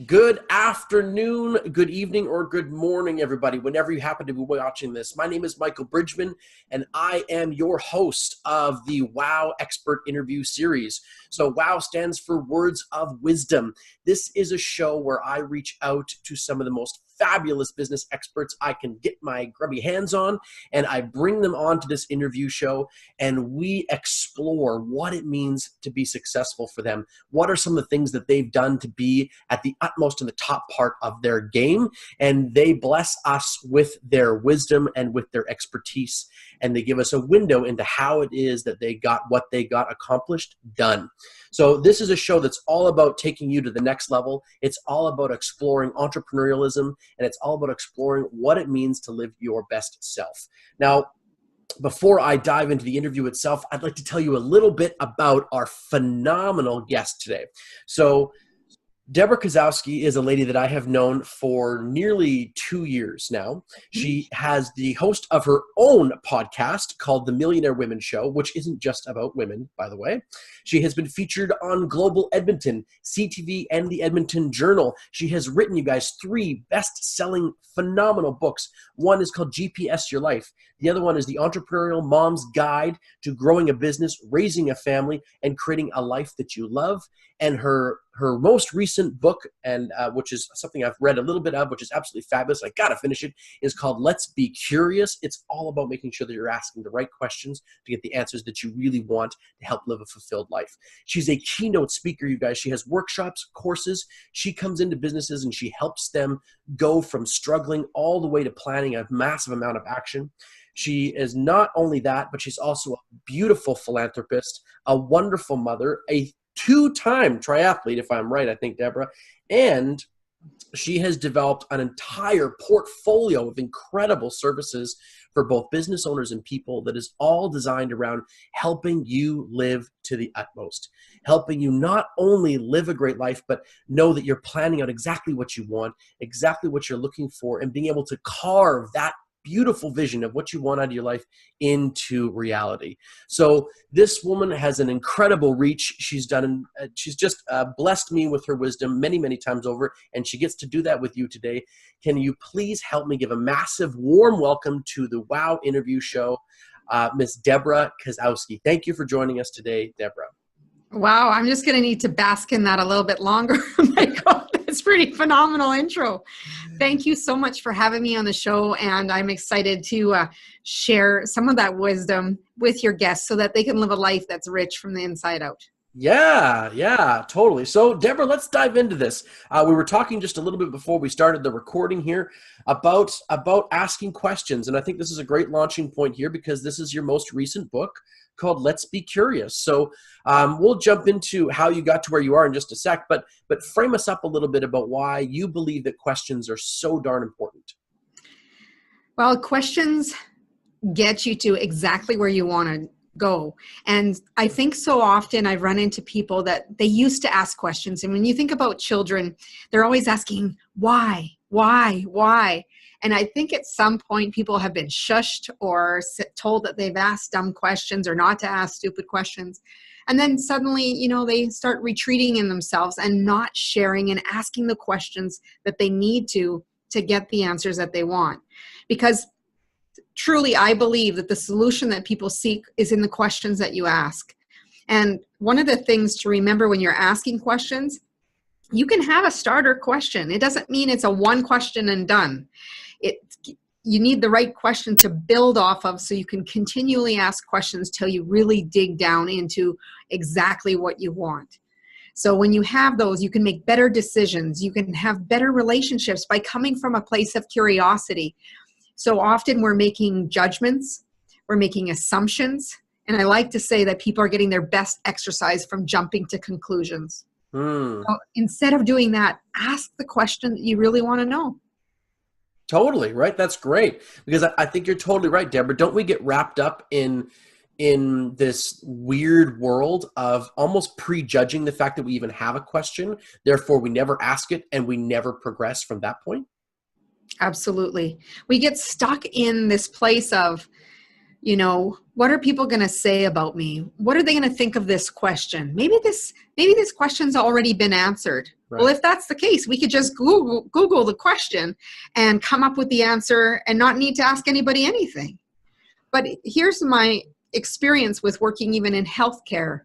Good afternoon, good evening, or good morning, everybody, whenever you happen to be watching this. My name is Michael Bridgman, and I am your host of the WOW Expert Interview Series. So WOW stands for Words of Wisdom. This is a show where I reach out to some of the most fabulous business experts I can get my grubby hands on, and I bring them on to this interview show, and we explore what it means to be successful for them. What are some of the things that they've done to be at the utmost in the top part of their game, and they bless us with their wisdom and with their expertise, and they give us a window into how it is that they got what they got accomplished done. So this is a show that's all about taking you to the next level. It's all about exploring entrepreneurialism, and it's all about exploring what it means to live your best self. Now, before I dive into the interview itself, I'd like to tell you a little bit about our phenomenal guest today. So Debra Kasowski is a lady that I have known for nearly 2 years now. She has the host of her own podcast called The Millionaire Women Show, which isn't just about women, by the way. She has been featured on Global Edmonton, CTV, and the Edmonton Journal. She has written, you guys, 3 best-selling phenomenal books. One is called GPS Your Life. The other one is The Entrepreneurial Mom's Guide to Growing a Business, Raising a Family, and Creating a Life That You Love. And her most recent book, and which is something I've read a little bit of, which is absolutely fabulous, I gotta finish it, is called Let's Be Curious. It's all about making sure that you're asking the right questions to get the answers that you really want to help live a fulfilled life. She's a keynote speaker, you guys. She has workshops, courses. She comes into businesses and she helps them go from struggling all the way to planning a massive amount of action. She is not only that, but she's also a beautiful philanthropist, a wonderful mother, a 2-time triathlete, if I'm right, I think, Debra. And she has developed an entire portfolio of incredible services for both business owners and people that is all designed around helping you live to the utmost, helping you not only live a great life, but know that you're planning out exactly what you want, exactly what you're looking for, and being able to carve that beautiful vision of what you want out of your life into reality. So this woman has an incredible reach. She's just blessed me with her wisdom many, many times over, and she gets to do that with you today. Can you please help me give a massive, warm welcome to the WOW interview show, Miss Debra Kasowski. Thank you for joining us today, Debra. Wow, I'm just going to need to bask in that a little bit longer. Michael, that's pretty phenomenal intro. Thank you so much for having me on the show, and I'm excited to share some of that wisdom with your guests so that they can live a life that's rich from the inside out. Yeah, totally. So, Debra, let's dive into this. We were talking just a little bit before we started the recording here about asking questions, and I think this is a great launching point here because this is your most recent book called Let's Be Curious. So we'll jump into how you got to where you are in just a sec, but frame us up a little bit about why you believe that questions are so darn important. Well, questions get you to exactly where you want to go. And I think so often I've run into people that they used to ask questions. And when you think about children, they're always asking, why? And I think at some point people have been shushed or told that they've asked dumb questions or not to ask stupid questions. And then suddenly, they start retreating in themselves and not sharing and asking the questions that they need to get the answers that they want. Because truly, I believe that the solution that people seek is in the questions that you ask. And one of the things to remember when you're asking questions, you can have a starter question. It doesn't mean it's a one question and done. You need the right question to build off of so you can continually ask questions till you really dig down into exactly what you want. So when you have those, you can make better decisions. You can have better relationships by coming from a place of curiosity. So often we're making judgments, we're making assumptions, and I like to say that people are getting their best exercise from jumping to conclusions. So instead of doing that, ask the question that you really want to know. Totally, right? That's great. Because I think you're totally right, Debra. Don't we get wrapped up in this weird world of almost prejudging the fact that we even have a question, therefore we never ask it and we never progress from that point? Absolutely. We get stuck in this place of what are people going to say about me? What are they going to think of this question? Maybe this question's already been answered. Right. Well, if that's the case, we could just Google the question and come up with the answer and not need to ask anybody anything. But here's my experience with working even in healthcare.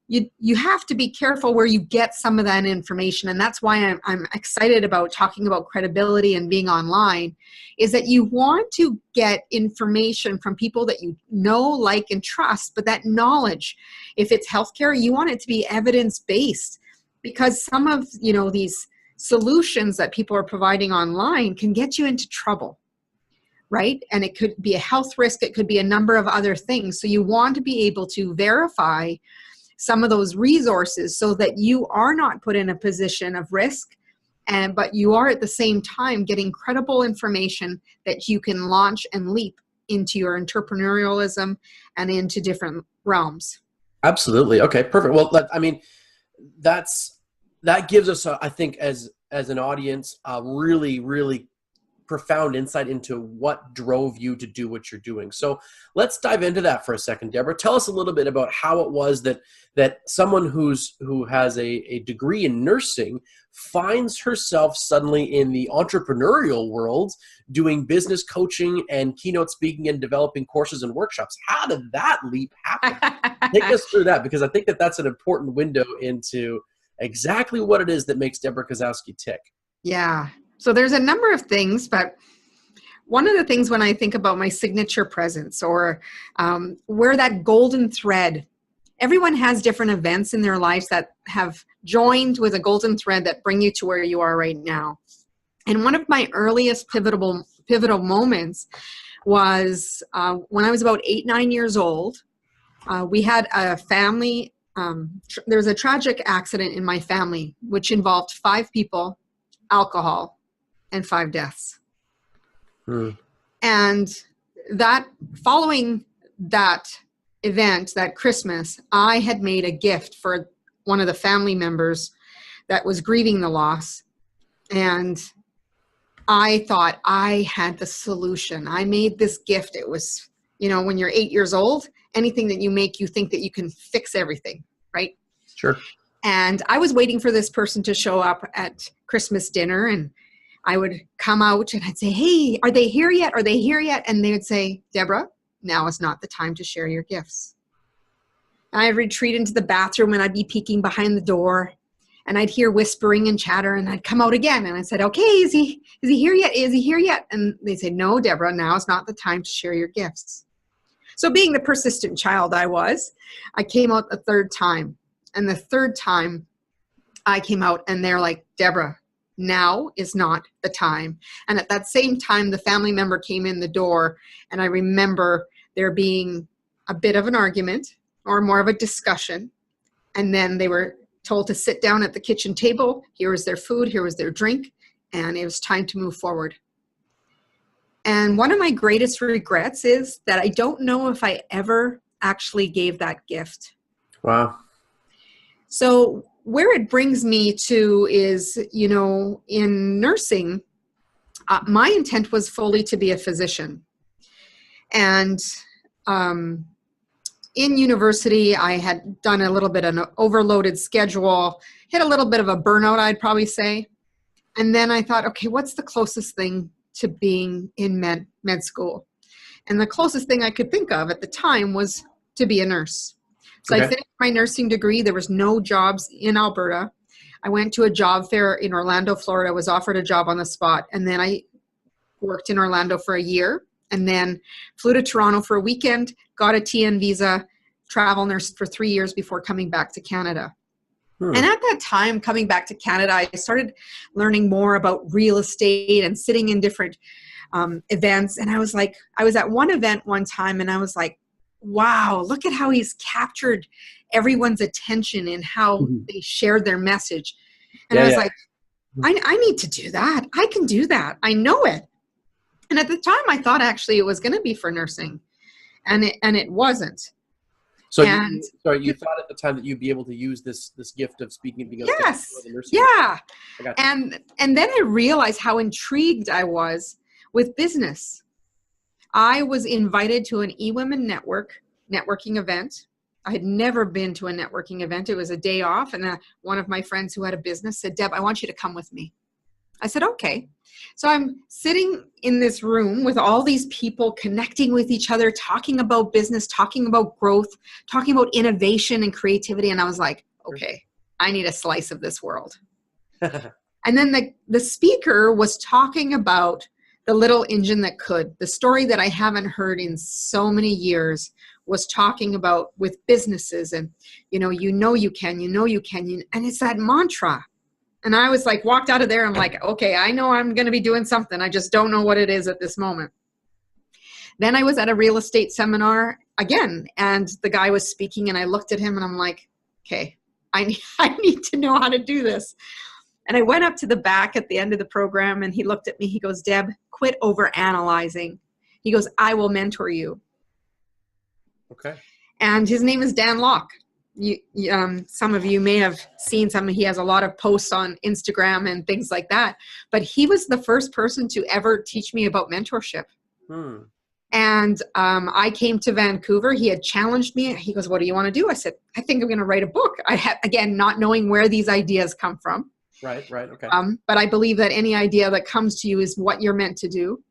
You have to be careful where you get some of that information, and that's why I'm excited about talking about credibility and being online, is that you want to get information from people that you know, like, and trust, but that knowledge, if it's healthcare, you want it to be evidence-based, because some of these solutions that people are providing online can get you into trouble, right? And it could be a health risk, it could be a number of other things. So you want to be able to verify some of those resources so that you are not put in a position of risk, but you are at the same time getting credible information that you can launch and leap into your entrepreneurialism and into different realms. Absolutely. Okay, perfect. Well, that gives us, I think, as an audience, a really, really profound insight into what drove you to do what you're doing. So let's dive into that for a second, Debra. Tell us a little bit about how it was that someone who has a degree in nursing finds herself suddenly in the entrepreneurial world doing business coaching and keynote speaking and developing courses and workshops. How did that leap happen? Take us through that, because I think that's an important window into exactly what it is that makes Debra Kasowski tick. Yeah. So there's a number of things, but one of the things when I think about my signature presence, or where that golden thread, everyone has different events in their lives that have joined with a golden thread that bring you to where you are right now. And one of my earliest pivotal moments was when I was about 8-9 years old. We had a family, there was a tragic accident in my family, which involved 5 people, alcohol, and 5 deaths. And that following that event, that Christmas, I had made a gift for one of the family members that was grieving the loss. And I thought I had the solution. I made this gift. It was, when you're 8 years old, anything that you make, you think that you can fix everything, right? Sure. And I was waiting for this person to show up at Christmas dinner, and I would come out and I'd say, hey, are they here yet? Are they here yet? And they would say, Debra, now is not the time to share your gifts. And I'd retreat into the bathroom and I'd be peeking behind the door, and I'd hear whispering and chatter, and I'd come out again. And I said, okay, is he here yet? Is he here yet? And they'd say, no, Debra, now is not the time to share your gifts. So being the persistent child I was, I came out the 3rd time. And the 3rd time I came out, and they're like, Debra, now is not the time. And at that same time, the family member came in the door, and I remember there being a bit of an argument, or more of a discussion. And then they were told to sit down at the kitchen table. Here was their food, here was their drink, and it was time to move forward. And one of my greatest regrets is that I don't know if I ever actually gave that gift. Wow. So where it brings me to is, in nursing, my intent was fully to be a physician. And in university, I had done a little bit of an overloaded schedule, hit a little bit of a burnout, I'd probably say. And then I thought, okay, what's the closest thing to being in med school? And the closest thing I could think of at the time was to be a nurse. So I finished my nursing degree. There was no jobs in Alberta. I went to a job fair in Orlando, Florida, was offered a job on the spot. And then I worked in Orlando for a year, and then flew to Toronto for a weekend, got a TN visa, travel nurse for 3 years before coming back to Canada. And at that time, coming back to Canada, I started learning more about real estate and sitting in different events. And I was at one event one time, and I was like, wow, look at how he's captured everyone's attention and how they shared their message. And I was like, I need to do that. I can do that. I know it. And at the time I thought actually it was going to be for nursing, and it wasn't. So you thought at the time that you'd be able to use this gift of speaking, being yes, yeah. And then I realized how intrigued I was with business. I was invited to an eWomen networking event. I had never been to a networking event. It was a day off, and one of my friends who had a business said, Deb, I want you to come with me. I said, okay. So I'm sitting in this room with all these people connecting with each other, talking about business, talking about growth, talking about innovation and creativity. And I was like, okay, I need a slice of this world. And then the speaker was talking about the little engine that could. The story that I haven't heard in so many years was talking about with businesses and, you know you can, and it's that mantra. And I was like, walked out of there. I'm like, okay, I know I'm going to be doing something. I just don't know what it is at this moment. Then I was at a real estate seminar again, and the guy was speaking, and I looked at him and I'm like, okay, I need to know how to do this. And I went up to the back at the end of the program, and he looked at me. He goes, Deb, quit overanalyzing. He goes, I will mentor you. Okay. And his name is Dan Locke. Some of you may have seen some. He has a lot of posts on Instagram and things like that. But he was the first person to ever teach me about mentorship. And I came to Vancouver. He had challenged me. He goes, what do you want to do? I said, I think I'm going to write a book. I had, again, not knowing where these ideas come from. Right. Okay. But I believe that any idea that comes to you is what you're meant to do.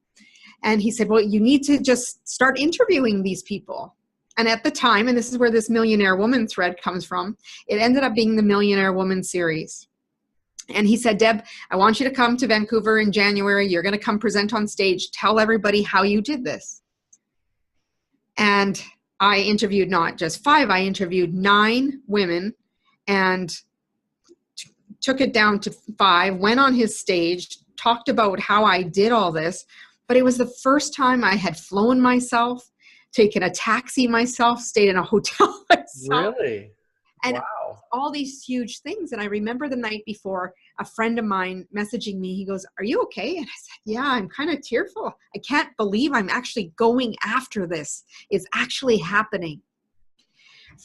And he said, well, you need to just start interviewing these people. And at the time, and this is where this Millionaire Woman thread comes from, it ended up being the Millionaire Woman series. And he said, Deb, I want you to come to Vancouver in January. You're going to come present on stage. Tell everybody how you did this. And I interviewed not just 5, I interviewed 9 women and took it down to 5, went on his stage, talked about how I did all this. But it was the first time I had flown myself, taken a taxi myself, stayed in a hotel myself. Really? And wow. All these huge things. And I remember the night before, a friend of mine messaging me, he goes, are you okay? And I said, yeah, I'm kind of tearful. I can't believe I'm actually going after this. It's actually happening.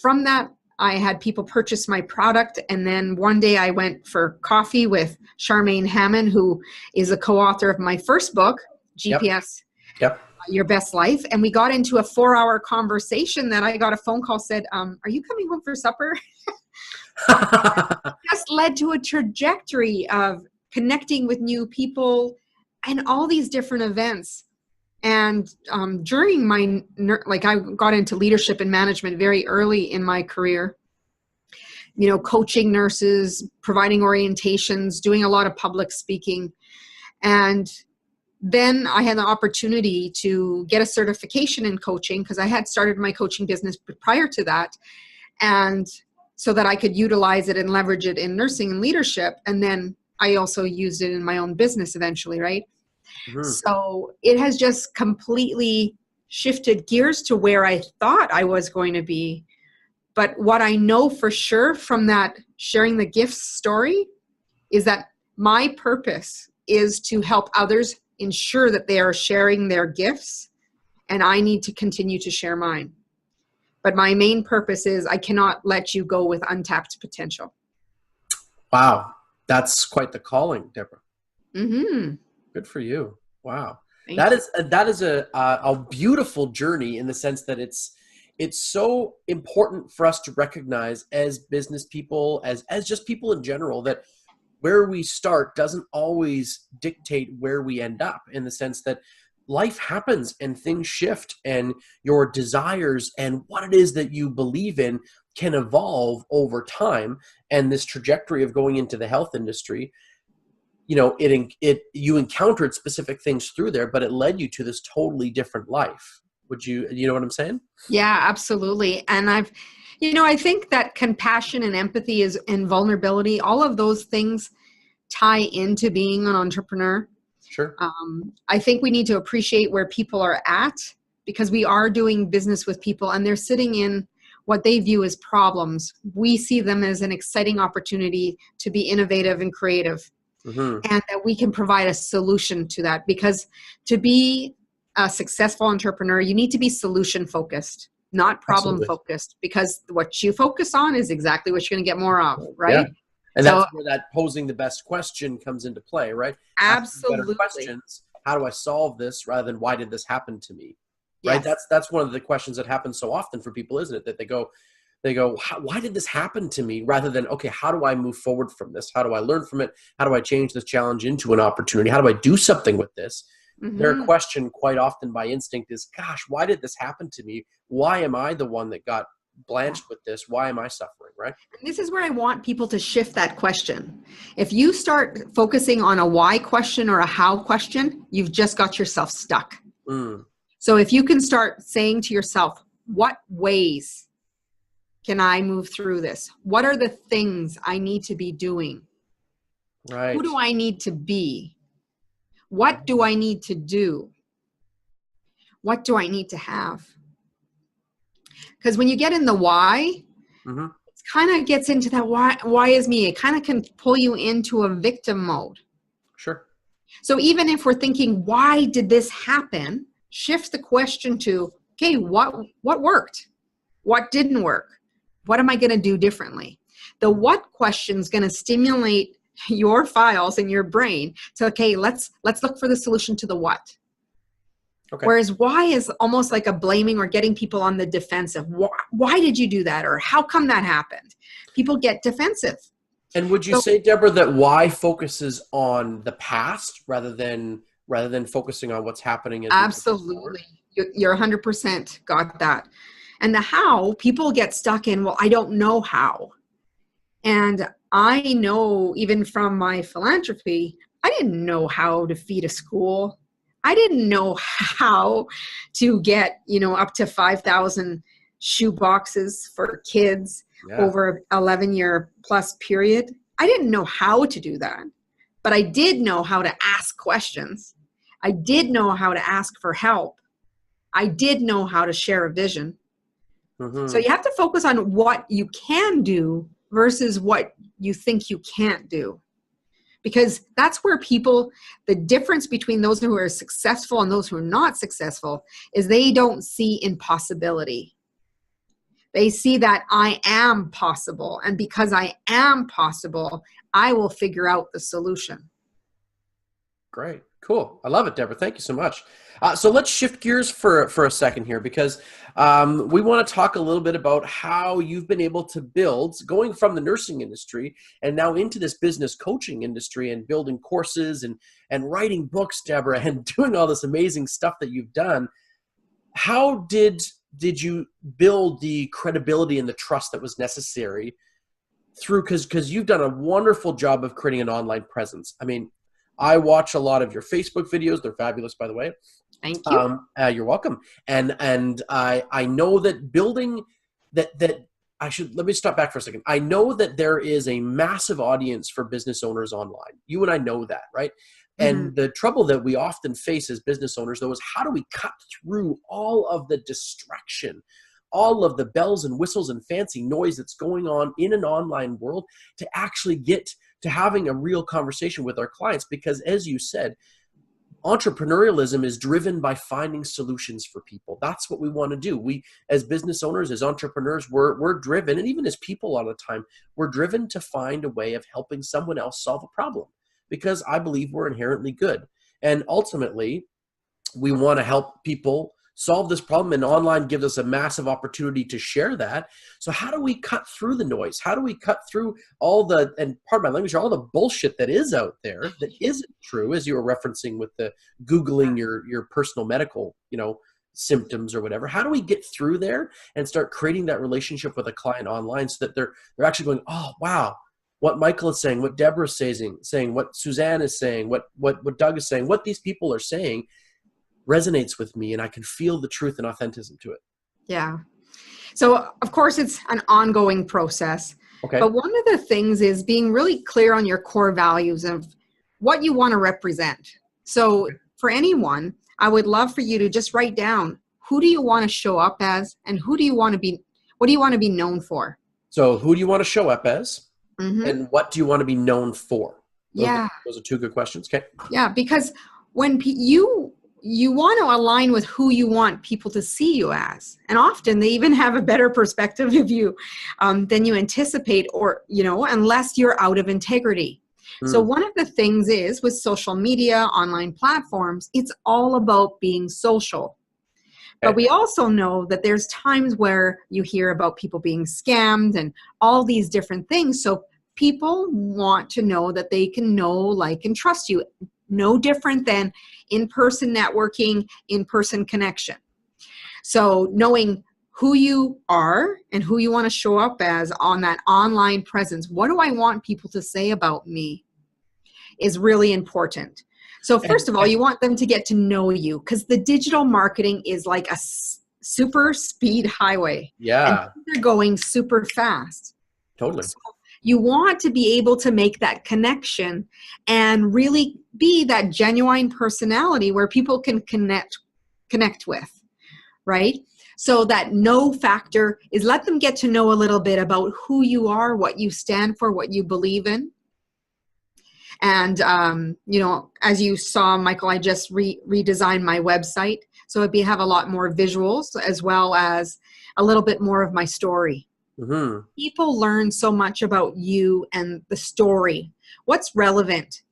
From that, I had people purchase my product. And then one day I went for coffee with Charmaine Hammond, who is a co-author of my first book, GPS. Yep. Your Best Life. And we got into a 4-hour conversation that I got a phone call said, are you coming home for supper? Just led to a trajectory of connecting with new people and all these different events. And during my, I got into leadership and management very early in my career, coaching nurses, providing orientations, doing a lot of public speaking. And then I had the opportunity to get a certification in coaching because I had started my coaching business prior to that. And so that I could utilize it and leverage it in nursing and leadership. And then I also used it in my own business eventually, right? Mm-hmm. So it has just completely shifted gears to where I thought I was going to be. But what I know for sure from that sharing the gifts story is that my purpose is to help others ensure that they are sharing their gifts, and I need to continue to share mine. But my main purpose is I cannot let you go with untapped potential. Wow. That's quite the calling, Debra. Mm-hmm. Good for you. Wow. Thank That is a beautiful journey in the sense that it's so important for us to recognize as business people, as just people in general, that where we start doesn't always dictate where we end up, in the sense that life happens and things shift, and your desires and what it is that you believe in can evolve over time. And this trajectory of going into the health industry, you encountered specific things through there, but it led you to this totally different life. You know what I'm saying? Yeah, absolutely. And I think that compassion and empathy and vulnerability, all of those things tie into being an entrepreneur. Sure. I think we need to appreciate where people are at, because we are doing business with people and they're sitting in what they view as problems. We see them as an exciting opportunity to be innovative and creative. Mm-hmm. And that we can provide a solution to that, because to be a successful entrepreneur, you need to be solution focused, not problem focused, because what you focus on is exactly what you're going to get more of, right? Yeah. And that's where that posing the best question comes into play, right? Absolutely. Better questions. How do I solve this, rather than why did this happen to me? right? Yes. That's one of the questions that happens so often for people, isn't it? That they go, why did this happen to me? Rather than, okay, how do I move forward from this? How do I learn from it? How do I change this challenge into an opportunity? How do I do something with this? Their Mm-hmm. question quite often by instinct is, gosh, why did this happen to me? Why am I the one that got blanched with this? Why am I suffering, right? This is where I want people to shift that question. If you start focusing on a why question or a how question, you've just got yourself stuck. Mm, So if you can start saying to yourself, what ways can I move through this? What are the things I need to be doing? right. Who do I need to be? What do I need to do? What do I need to have? Because when you get in the why, Mm-hmm. it kind of gets into that why is me. It kind of can pull you into a victim mode. Sure. So even if we're thinking, why did this happen? Shift the question to, okay, what worked? What didn't work? What am I going to do differently? The what question is going to stimulate your files in your brain to, okay, let's look for the solution to the what. Okay. Whereas why is almost like a blaming or getting people on the defensive. Why did you do that? Or how come that happened? People get defensive. And would you say, Deborah, that why focuses on the past rather than focusing on what's happening as Absolutely. You're 100% got that. And the how, people get stuck in, well, I don't know how. And I know even from my philanthropy, I didn't know how to feed a school. I didn't know how to get, up to 5,000 shoe boxes for kids over 11-year plus period. I didn't know how to do that, but I did know how to ask questions. I did know how to ask for help. I did know how to share a vision. Mm-hmm. So you have to focus on what you can do versus what you think you can't do. Because that's where the difference between those who are successful and those who are not successful is they don't see impossibility. They see that I am possible. And because I am possible, I will figure out the solution. Great. Cool. I love it, Deborah. Thank you so much. So let's shift gears for a second here, because we want to talk a little bit about how you've been able to build, going from the nursing industry and now into this business coaching industry and building courses and writing books, Deborah, and doing all this amazing stuff that you've done. How did you build the credibility and the trust that was necessary through, because you've done a wonderful job of creating an online presence. I mean, I watch a lot of your Facebook videos. They're fabulous, by the way. Thank you. You're welcome. And I know that building that let me stop back for a second. I know that there is a massive audience for business owners online. You and I know that, right? And the trouble that we often face as business owners, though, is how do we cut through all of the distraction, all of the bells and whistles and fancy noise that's going on in an online world to actually get to having a real conversation with our clients? Because as you said, entrepreneurialism is driven by finding solutions for people. That's what we want to do. We, as business owners, as entrepreneurs, we're driven, and even as people all the time, we're driven to find a way of helping someone else solve a problem, because I believe we're inherently good. And ultimately, we want to help people solve this problem, and online gives us a massive opportunity to share that. So how do we cut through the noise? How do we cut through all the, and pardon my language, all the bullshit that is out there that isn't true, as you were referencing with the Googling your personal medical, symptoms or whatever? How do we get through there and start creating that relationship with a client online so that they're actually going, oh, wow, what Michael is saying, what Debra is saying, what Suzanne is saying, what Doug is saying, what these people are saying resonates with me, and I can feel the truth and authenticity to it. Yeah. So of course it's an ongoing process. Okay. But one of the things is being really clear on your core values of what you want to represent. So for anyone, I would love for you to just write down, who do you want to show up as, and what do you want to be known for? So who do you want to show up as, and what do you want to be known for? Those are two good questions. Okay. Yeah, because when you want to align with who you want people to see you as. And often they even have a better perspective of you than you anticipate, or, unless you're out of integrity. So one of the things is with social media, online platforms, it's all about being social. But we also know that there's times where you hear about people being scammed and all these different things. So people want to know that they can know, like, and trust you. No different than in-person networking, in-person connection. So knowing who you are and who you want to show up as on that online presence, what do I want people to say about me, is really important. So first of all, you want them to get to know you, because the digital marketing is like a super speed highway. Yeah. And they're going super fast. Totally. So you want to be able to make that connection and really be that genuine personality where people can connect with, right? So that know factor is let them get to know a little bit about who you are, what you stand for, what you believe in. And, as you saw, Michael, I just redesigned my website. So it'd have a lot more visuals as well as a little bit more of my story. Mm-hmm. People learn so much about you and the story. What's relevant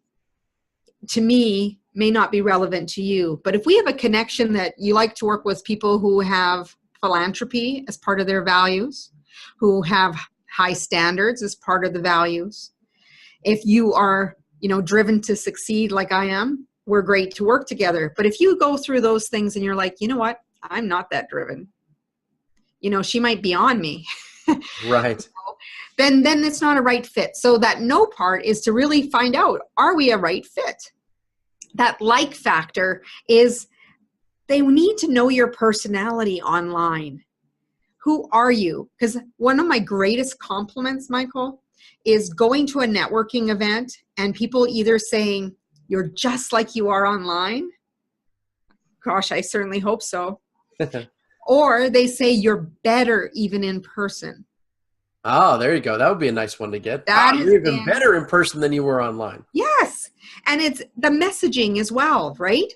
to me may not be relevant to you. But if we have a connection that you like to work with people who have philanthropy as part of their values, who have high standards as part of the values, if you are driven to succeed like I am, we're great to work together. But if you go through those things and you're like, you know what, I'm not that driven. She might be on me. Right. Then it's not a right fit. So that no part is to really find out, are we a right fit? That like factor is they need to know your personality online. Who are you? Because one of my greatest compliments, Michael, is going to a networking event and people either saying, you're just like you are online. Gosh, I certainly hope so. Or they say you're better even in person. Oh, there you go. That would be a nice one to get. You're even better in person than you were online. Yes. And it's the messaging as well, right?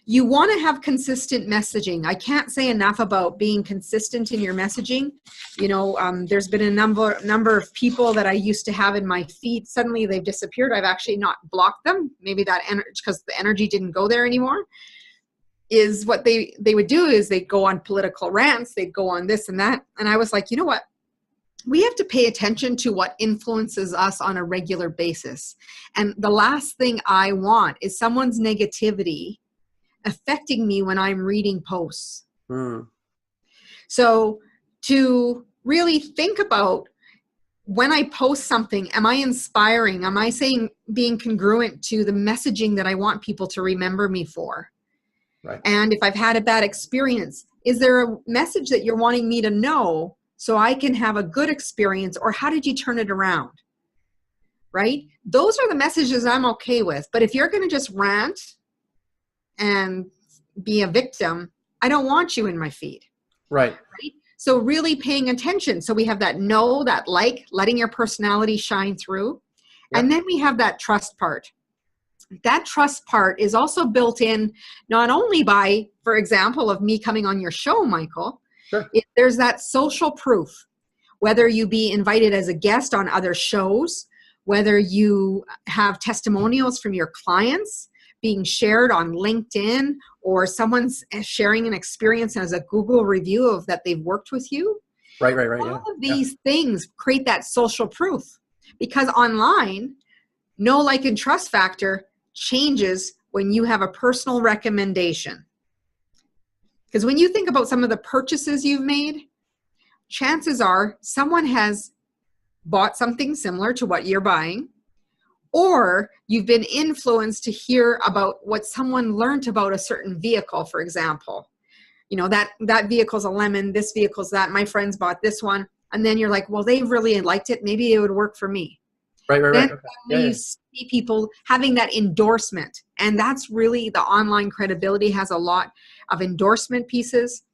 You want to have consistent messaging. I can't say enough about being consistent in your messaging. There's been a number of people that I used to have in my feed. Suddenly they've disappeared. I've actually not blocked them. Maybe that because the energy didn't go there anymore. Is what they would do is they'd go on political rants. They'd go on this and that. And I was like, you know what? We have to pay attention to what influences us on a regular basis. And the last thing I want is someone's negativity affecting me when I'm reading posts. So to really think about when I post something, am I inspiring? Am I being congruent to the messaging that I want people to remember me for? Right. And if I've had a bad experience, is there a message that you're wanting me to know so I can have a good experience, or how did you turn it around? Right? Those are the messages I'm okay with. But if you're going to just rant and be a victim, I don't want you in my feed. Right. So really paying attention. So we have that know, that like, letting your personality shine through. Yep. And then we have that trust part. That trust part is also built in not only by, for example, of me coming on your show, Michael. Sure. There's that social proof, whether you be invited as a guest on other shows, whether you have testimonials from your clients being shared on LinkedIn, or someone's sharing an experience as a Google review of that they've worked with you. Right. All of these things create that social proof, because online, know, like, and trust factor changes when you have a personal recommendation. Because when you think about some of the purchases you've made, chances are someone has bought something similar to what you're buying, or you've been influenced to hear about what someone learned about a certain vehicle, for example. That vehicle's a lemon, this vehicle's that, my friends bought this one. And then you're like, well, they really liked it. Maybe it would work for me. Right. Then you see people having that endorsement. And that's really the online credibility has a lot of endorsement pieces.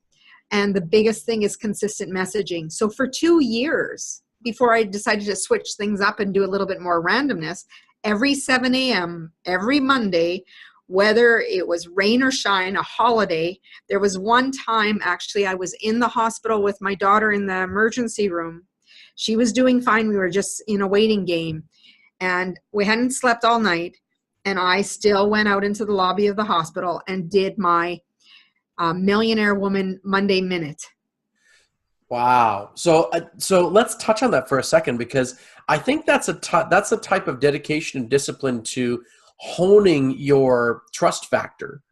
And the biggest thing is consistent messaging. So for 2 years, before I decided to switch things up and do a little bit more randomness, every 7 a.m., every Monday, whether it was rain or shine, a holiday, there was one time actually I was in the hospital with my daughter in the emergency room. She was doing fine. We were just in a waiting game, and we hadn't slept all night. And I still went out into the lobby of the hospital and did my Millionaire Woman Monday Minute. Wow. So let's touch on that for a second, because I think that's a type of dedication and discipline to honing your trust factor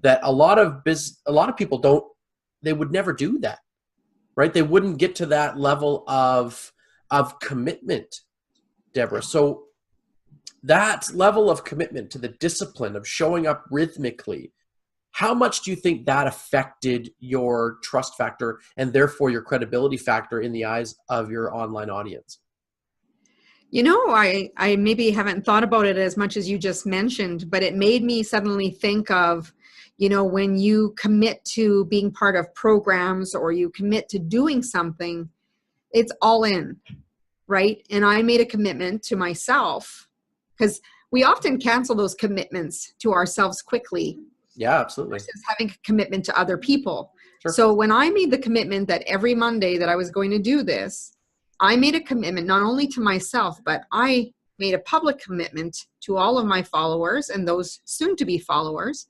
that a lot of people don't. They would never do that, right? They wouldn't get to that level of commitment, Deborah. So that level of commitment to the discipline of showing up rhythmically, how much do you think that affected your trust factor and therefore your credibility factor in the eyes of your online audience? You know, I maybe haven't thought about it as much as you just mentioned, but it made me suddenly think of, you know, when you commit to being part of programs or you commit to doing something, it's all in, right? And I made a commitment to myself, because we often cancel those commitments to ourselves quickly. Yeah, absolutely. Versus having a commitment to other people. Sure. So when I made the commitment that every Monday that I was going to do this, I made a commitment not only to myself, but I made a public commitment to all of my followers and those soon to be followers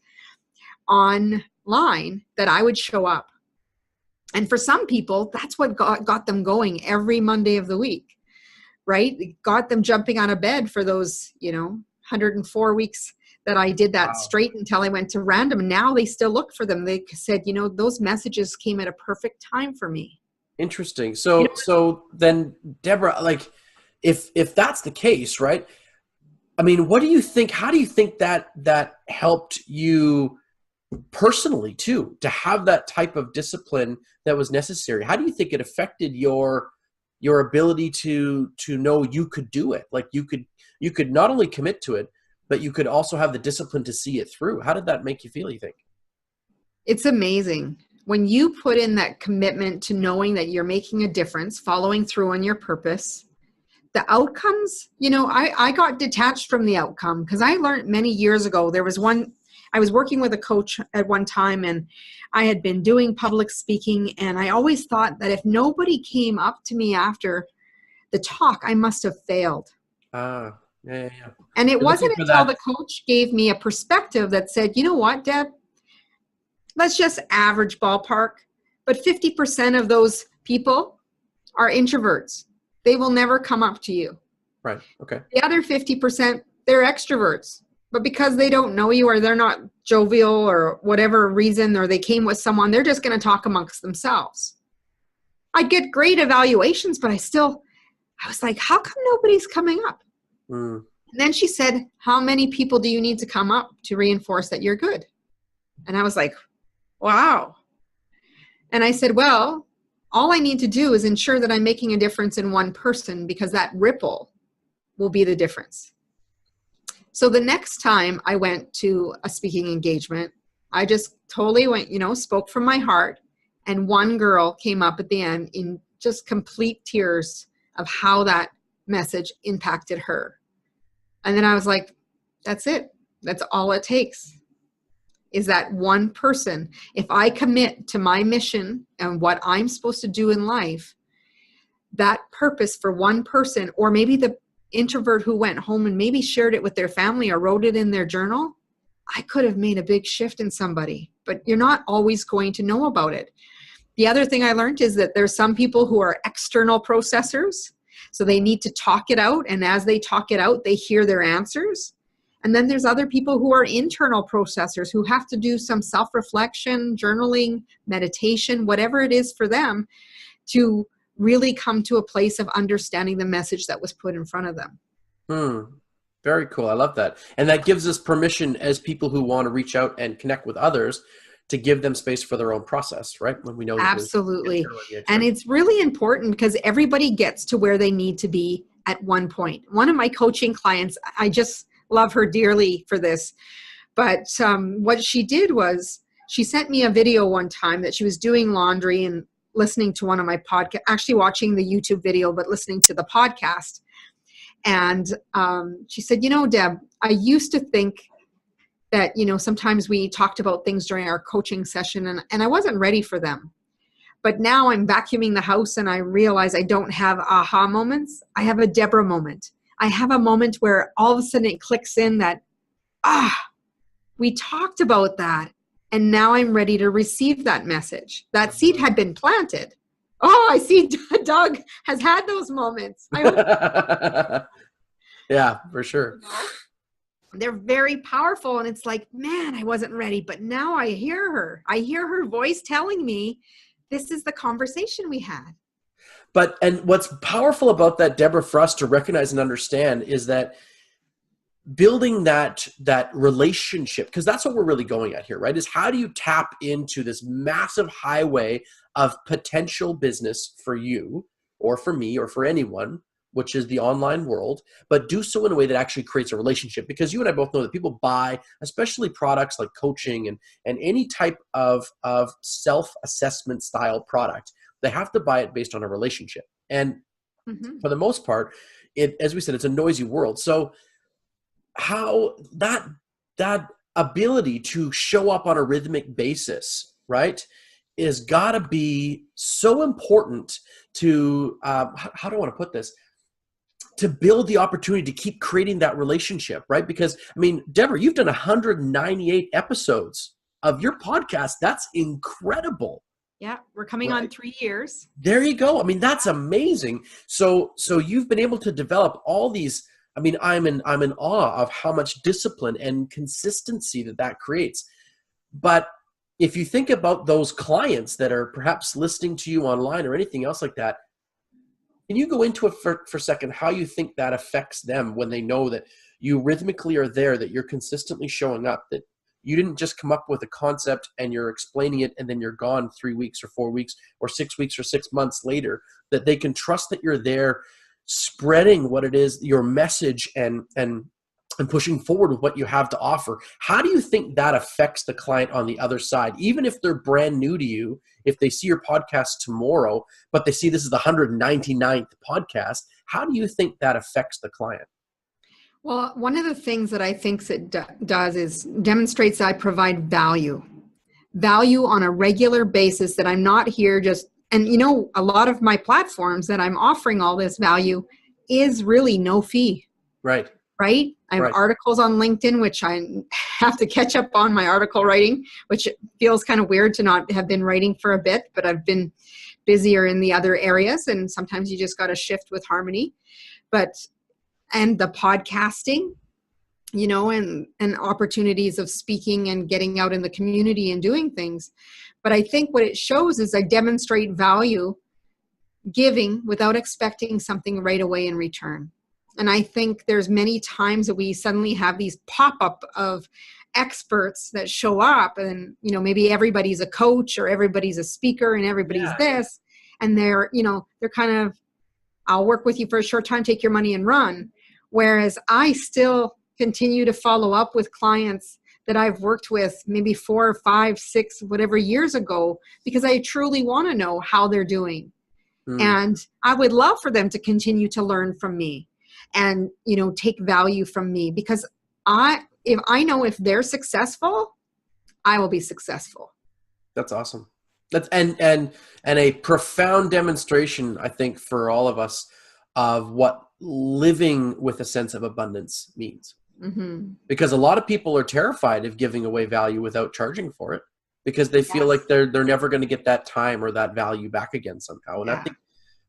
online that I would show up. And for some people, that's what got them going every Monday of the week, right? It got them jumping out of bed for those, 104 weeks that I did that straight until I went to random. And now they still look for them. They said, those messages came at a perfect time for me. Interesting. So then, Deborah, like, if that's the case, right? I mean, what do you think? How do you think that helped you personally too, to have that type of discipline that was necessary? How do you think it affected your ability to know you could do it? Like you could not only commit to it, but you could also have the discipline to see it through. How did that make you feel, you think? It's amazing. When you put in that commitment to knowing that you're making a difference, following through on your purpose, the outcomes, I got detached from the outcome, because I learned many years ago, I was working with a coach at one time, and I had been doing public speaking, and I always thought that if nobody came up to me after the talk, I must have failed. Yeah. And it wasn't until the coach gave me a perspective that said, you know what, Deb, let's just average ballpark, but 50% of those people are introverts. They will never come up to you. Right. Okay. The other 50%, they're extroverts, but because they don't know you or they're not jovial or whatever reason, or they came with someone, they're just going to talk amongst themselves. I'd get great evaluations, but I was like, how come nobody's coming up? And then she said, how many people do you need to come up to reinforce that you're good? And I was like, wow. And I said, well, all I need to do is ensure that I'm making a difference in one person, because that ripple will be the difference. So the next time I went to a speaking engagement, I just totally went, spoke from my heart. And one girl came up at the end in just complete tears of how that message impacted her. And then I was like, that's it. That's all it takes, is that one person. If I commit to my mission and what I'm supposed to do in life, that purpose for one person, or maybe the introvert who went home and maybe shared it with their family or wrote it in their journal, I could have made a big shift in somebody. But you're not always going to know about it. The other thing I learned is that there's some people who are external processors. So they need to talk it out. And as they talk it out, they hear their answers. And then there's other people who are internal processors who have to do some self-reflection, journaling, meditation, whatever it is for them, to really come to a place of understanding the message that was put in front of them. Very cool. I love that. And that gives us permission as people who want to reach out and connect with others to give them space for their own process, right? When we know absolutely. And it's really important, because everybody gets to where they need to be at one point. One of my coaching clients, I just love her dearly for this, but what she did was she sent me a video one time that she was doing laundry and listening to one of my podcasts, actually watching the YouTube video, but listening to the podcast. And she said, Deb, I used to think that, sometimes we talked about things during our coaching session and I wasn't ready for them. But now I'm vacuuming the house and I realize I don't have aha moments. I have a Deborah moment. I have a moment where all of a sudden it clicks in that, we talked about that. And now I'm ready to receive that message. That seed had been planted. Oh, I see Doug has had those moments. I hope. Yeah, for sure. They're very powerful. And it's like, man, I wasn't ready. But now I hear her. I hear her voice telling me this is the conversation we had. And what's powerful about that, Debra, for us to recognize and understand is that building that relationship, because that's what we're really going at here, right? Is how do you tap into this massive highway of potential business for you or for me or for anyone, which is the online world, but do so in a way that actually creates a relationship. Because you and I both know that people buy, especially products like coaching and any type of self-assessment style product, they have to buy it based on a relationship. And for the most part, as we said, it's a noisy world. So how that ability to show up on a rhythmic basis, right, is got to be so important to how do I want to put this, to build the opportunity to keep creating that relationship, right? Because I mean, Debra, you've done 198 episodes of your podcast. That's incredible. Yeah, we're coming on 3 years. There you go. I mean, that's amazing. So you've been able to develop all these. I mean, I'm in awe of how much discipline and consistency that creates. But if you think about those clients that are perhaps listening to you online or anything else like that, can you go into it for a second, how you think that affects them when they know that you rhythmically are there, that you're consistently showing up, that you didn't just come up with a concept and you're explaining it and then you're gone 3 weeks or 4 weeks or 6 weeks or 6 months later, that they can trust that you're there spreading what it is, your message, and pushing forward with what you have to offer. How do you think that affects the client on the other side? Even if they're brand new to you, if they see your podcast tomorrow, but they see this is the 199th podcast, how do you think that affects the client? Well, one of the things that I think it does is demonstrates that I provide value on a regular basis, that I'm not here just, and you know, a lot of my platforms that I'm offering all this value is really no fee. Right. Right? I have articles on LinkedIn, which I have to catch up on my article writing, which feels kind of weird to not have been writing for a bit, but I've been busier in the other areas. And sometimes you just got to shift with harmony. And the podcasting, you know, and opportunities of speaking and getting out in the community and doing things. But I think what it shows is I demonstrate value giving without expecting something right away in return. And I think there's many times that we suddenly have these pop-up of experts that show up, and, you know, maybe everybody's a coach or everybody's a speaker and everybody's this, and they're, you know, they're kind of, I'll work with you for a short time, take your money and run. Whereas I still continue to follow up with clients that I've worked with maybe 4 or 5, 6, whatever years ago, because I truly want to know how they're doing. And I would love for them to continue to learn from me and, you know, take value from me, because if I know if they're successful, I will be successful. That's awesome. That's and a profound demonstration, I think, for all of us of what living with a sense of abundance means. Because a lot of people are terrified of giving away value without charging for it, because they feel like they're never going to get that time or that value back again somehow. And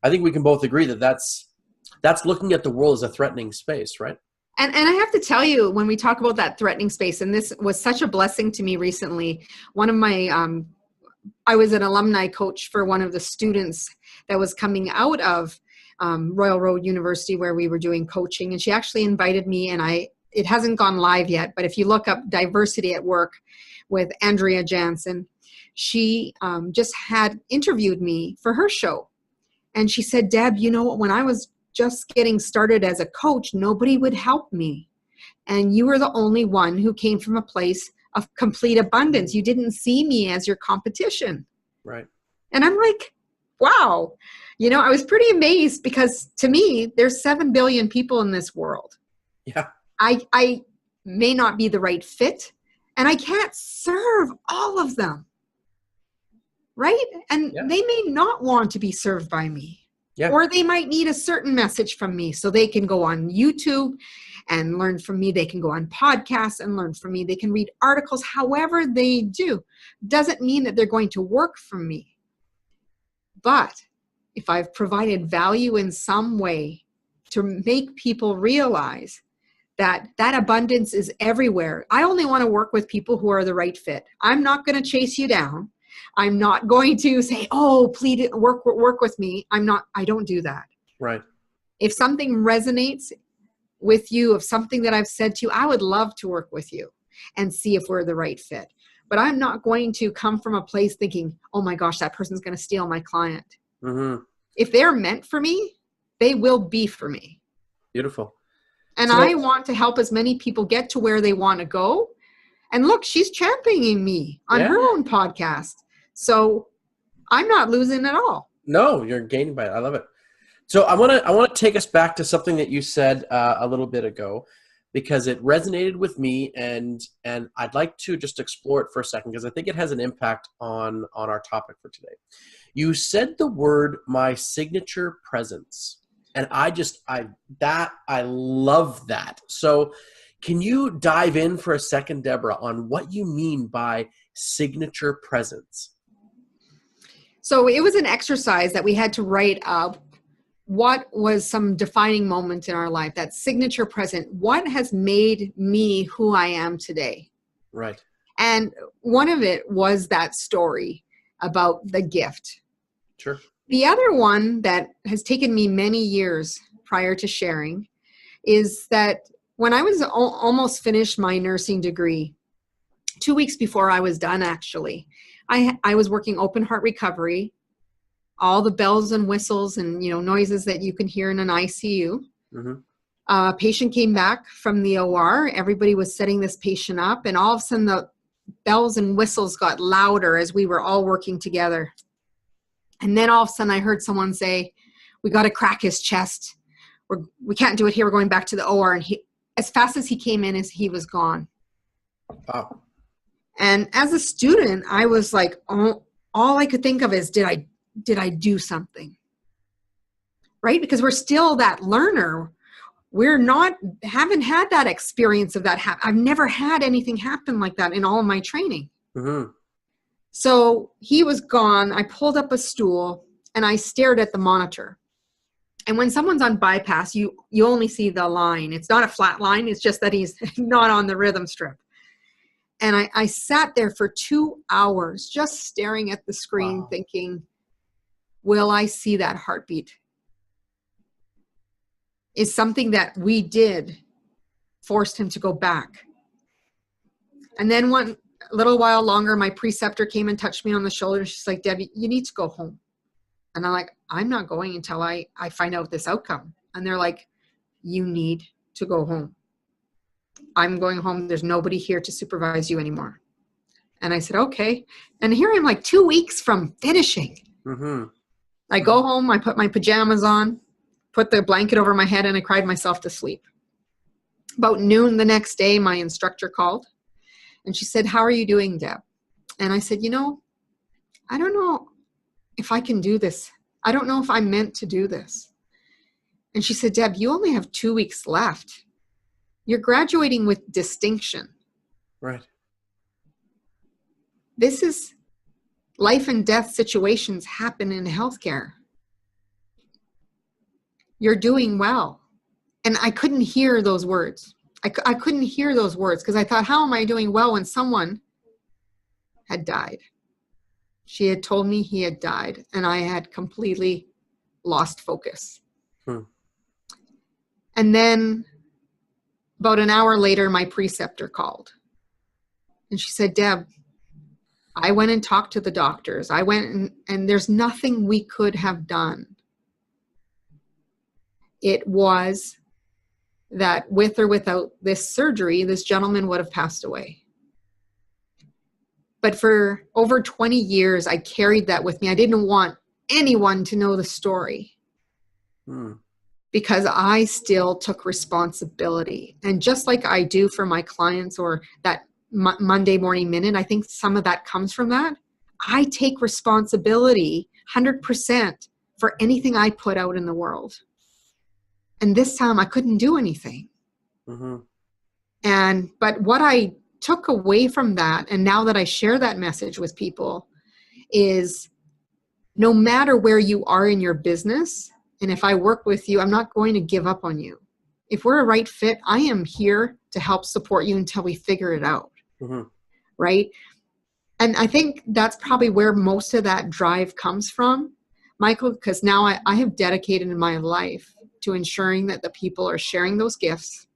I think we can both agree that that's looking at the world as a threatening space, right? And I have to tell you, when we talk about that threatening space, and this was such a blessing to me recently, one of my, I was an alumni coach for one of the students that was coming out of Royal Road University, where we were doing coaching. And she actually invited me, and it hasn't gone live yet, but if you look up Diversity at Work with Andrea Jansen, she just had interviewed me for her show. And she said, Deb, you know, when I was just getting started as a coach, nobody would help me. And you were the only one who came from a place of complete abundance. You didn't see me as your competition. Right. And I'm like, wow. You know, I was pretty amazed, because to me, there's 7 billion people in this world. Yeah. I may not be the right fit, and I can't serve all of them. Right? And they may not want to be served by me. Yeah. Or they might need a certain message from me, so they can go on YouTube and learn from me. They can go on podcasts and learn from me. They can read articles. However they do, doesn't mean that they're going to work for me. But if I've provided value in some way to make people realize that that abundance is everywhere, I only want to work with people who are the right fit. I'm not going to chase you down. I'm not going to say, oh, please work with me. I don't do that. Right. If something resonates with you, of something that I've said to you, I would love to work with you and see if we're the right fit. But I'm not going to come from a place thinking, oh my gosh, that person's going to steal my client. Mm-hmm. If they're meant for me, they will be for me. Beautiful. And So, I want to help as many people get to where they want to go. And look, she's championing me on her own podcast. So I'm not losing at all. No, you're gaining by it. I love it. So I want to take us back to something that you said a little bit ago, because it resonated with me, and I'd like to just explore it for a second, because I think it has an impact on our topic for today. You said the word "my signature presence," and I love that. So can you dive in for a second, Debra, on what you mean by signature presence? So it was an exercise that we had to write up. What was some defining moment in our life, that signature present? What has made me who I am today? Right. And one of it was that story about the gift. Sure. The other one that has taken me many years prior to sharing is that when I was almost finished my nursing degree, 2 weeks before I was done, actually, I was working open heart recovery, all the bells and whistles and noises that you can hear in an ICU. Mm-hmm. A patient came back from the OR. Everybody was setting this patient up, and all of a sudden the bells and whistles got louder as we were all working together. And then all of a sudden I heard someone say, "We got to crack his chest. We can't do it here. We're going back to the OR." And as fast as he came in, as he was gone. Wow. And as a student, I was like, oh, all I could think of is, did I do something? Right? Because we're still that learner. Haven't had that experience of that happen. I've never had anything happen like that in all of my training. Mm-hmm. So he was gone. I pulled up a stool and I stared at the monitor. And when someone's on bypass, you only see the line. It's not a flat line. It's just that he's not on the rhythm strip. And I sat there for 2 hours just staring at the screen. Wow. Thinking, will I see that heartbeat? Is something that we did forced him to go back. And then a little while longer, my preceptor came and touched me on the shoulder. She's like, "Debbie, you need to go home." And I'm like, "I'm not going until I find out this outcome." And they're like, "You need to go home. I'm going home. There's nobody here to supervise you anymore." And I said, "Okay." And here I'm like 2 weeks from finishing. Mm-hmm. I go home, I put my pajamas on, put the blanket over my head, and I cried myself to sleep. About noon the next day, my instructor called and she said, "How are you doing, Deb?" And I said, I don't know if I can do this. I don't know if I'm meant to do this. And she said, "Deb, you only have 2 weeks left. You're graduating with distinction." Right. This is life and death situations happen in healthcare. You're doing well. And I couldn't hear those words. I couldn't hear those words because I thought, how am I doing well when someone had died? She had told me he had died, and I had completely lost focus. And then about an hour later, my preceptor called. And she said, "Deb, I went and talked to the doctors. I went and there's nothing we could have done. It was that with or without this surgery, this gentleman would have passed away." But for over 20 years, I carried that with me. I didn't want anyone to know the story because I still took responsibility. And just like I do for my clients, or that Monday Morning Minute, I think some of that comes from that. I take responsibility 100% for anything I put out in the world. And this time I couldn't do anything. Mm-hmm. But what I took away from that, and now that I share that message with people, is no matter where you are in your business, and if I work with you, I'm not going to give up on you. If we're a right fit, I am here to help support you until we figure it out. Mm-hmm. Right? And I think that's probably where most of that drive comes from, Michael, because now I have dedicated in my life to ensuring that the people are sharing those gifts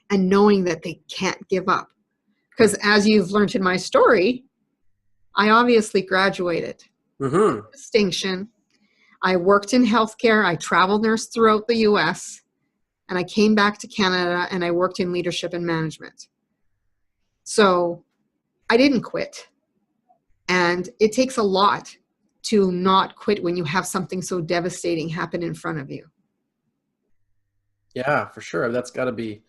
and knowing that they can't give up. Because as you've learned in my story, I obviously graduated. Mm-hmm. Distinction. I worked in healthcare. I traveled nurse throughout the US. And I came back to Canada and I worked in leadership and management. So I didn't quit. And it takes a lot to not quit when you have something so devastating happen in front of you. Yeah, for sure. That's got to be,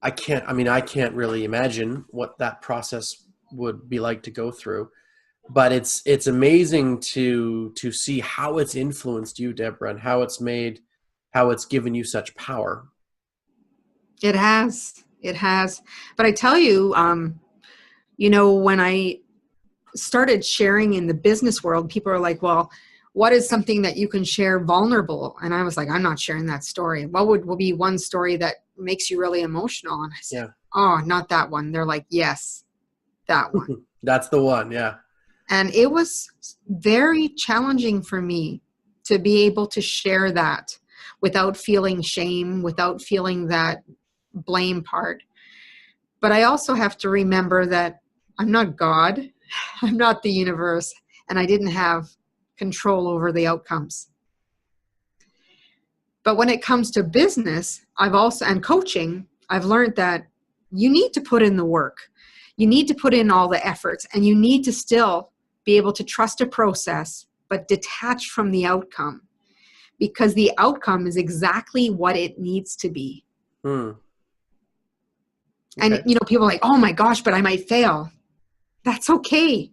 I can't really imagine what that process would be like to go through, but it's amazing to see how it's influenced you, Debra, and how it's given you such power. It has. But I tell you, when I started sharing in the business world, people are like, well, what is something that you can share vulnerable? And I was like, I'm not sharing that story. What would be one story that makes you really emotional? And I said, oh, not that one. They're like, yes, that one. That's the one. Yeah. And it was very challenging for me to be able to share that without feeling shame, without feeling that blame part. But I also have to remember that I'm not God. I'm not the universe. And I didn't have control over the outcomes. But when it comes to business, and coaching, I've learned that you need to put in the work. You need to put in all the efforts, and you need to still be able to trust a process, but detach from the outcome, because the outcome is exactly what it needs to be. Okay. And, people are like, oh my gosh, but I might fail. That's okay.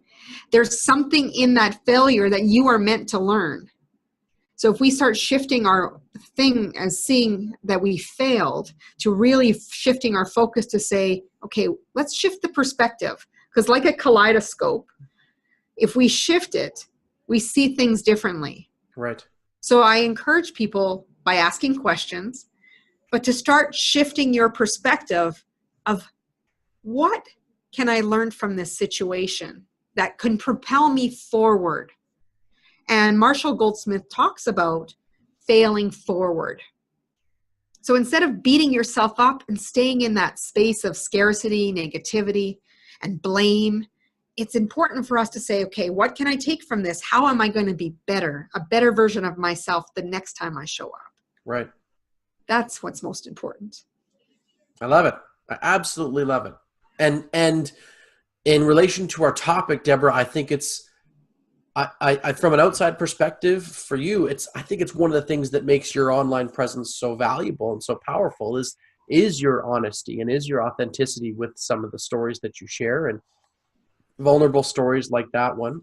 There's something in that failure that you are meant to learn. So if we start shifting our thing as seeing that we failed to really shifting our focus to say, okay, let's shift the perspective. Because like a kaleidoscope, if we shift it, we see things differently. Right. So I encourage people by asking questions, but to start shifting your perspective of what can I learn from this situation that can propel me forward? And Marshall Goldsmith talks about failing forward. So instead of beating yourself up and staying in that space of scarcity, negativity, and blame, it's important for us to say, okay, what can I take from this? How am I going to be better, a better version of myself the next time I show up? Right. That's what's most important. I love it. I absolutely love it. And in relation to our topic, Debra, I think it's, I from an outside perspective for you, I think it's one of the things that makes your online presence so valuable and so powerful is your honesty and is your authenticity with some of the stories that you share, and vulnerable stories like that one.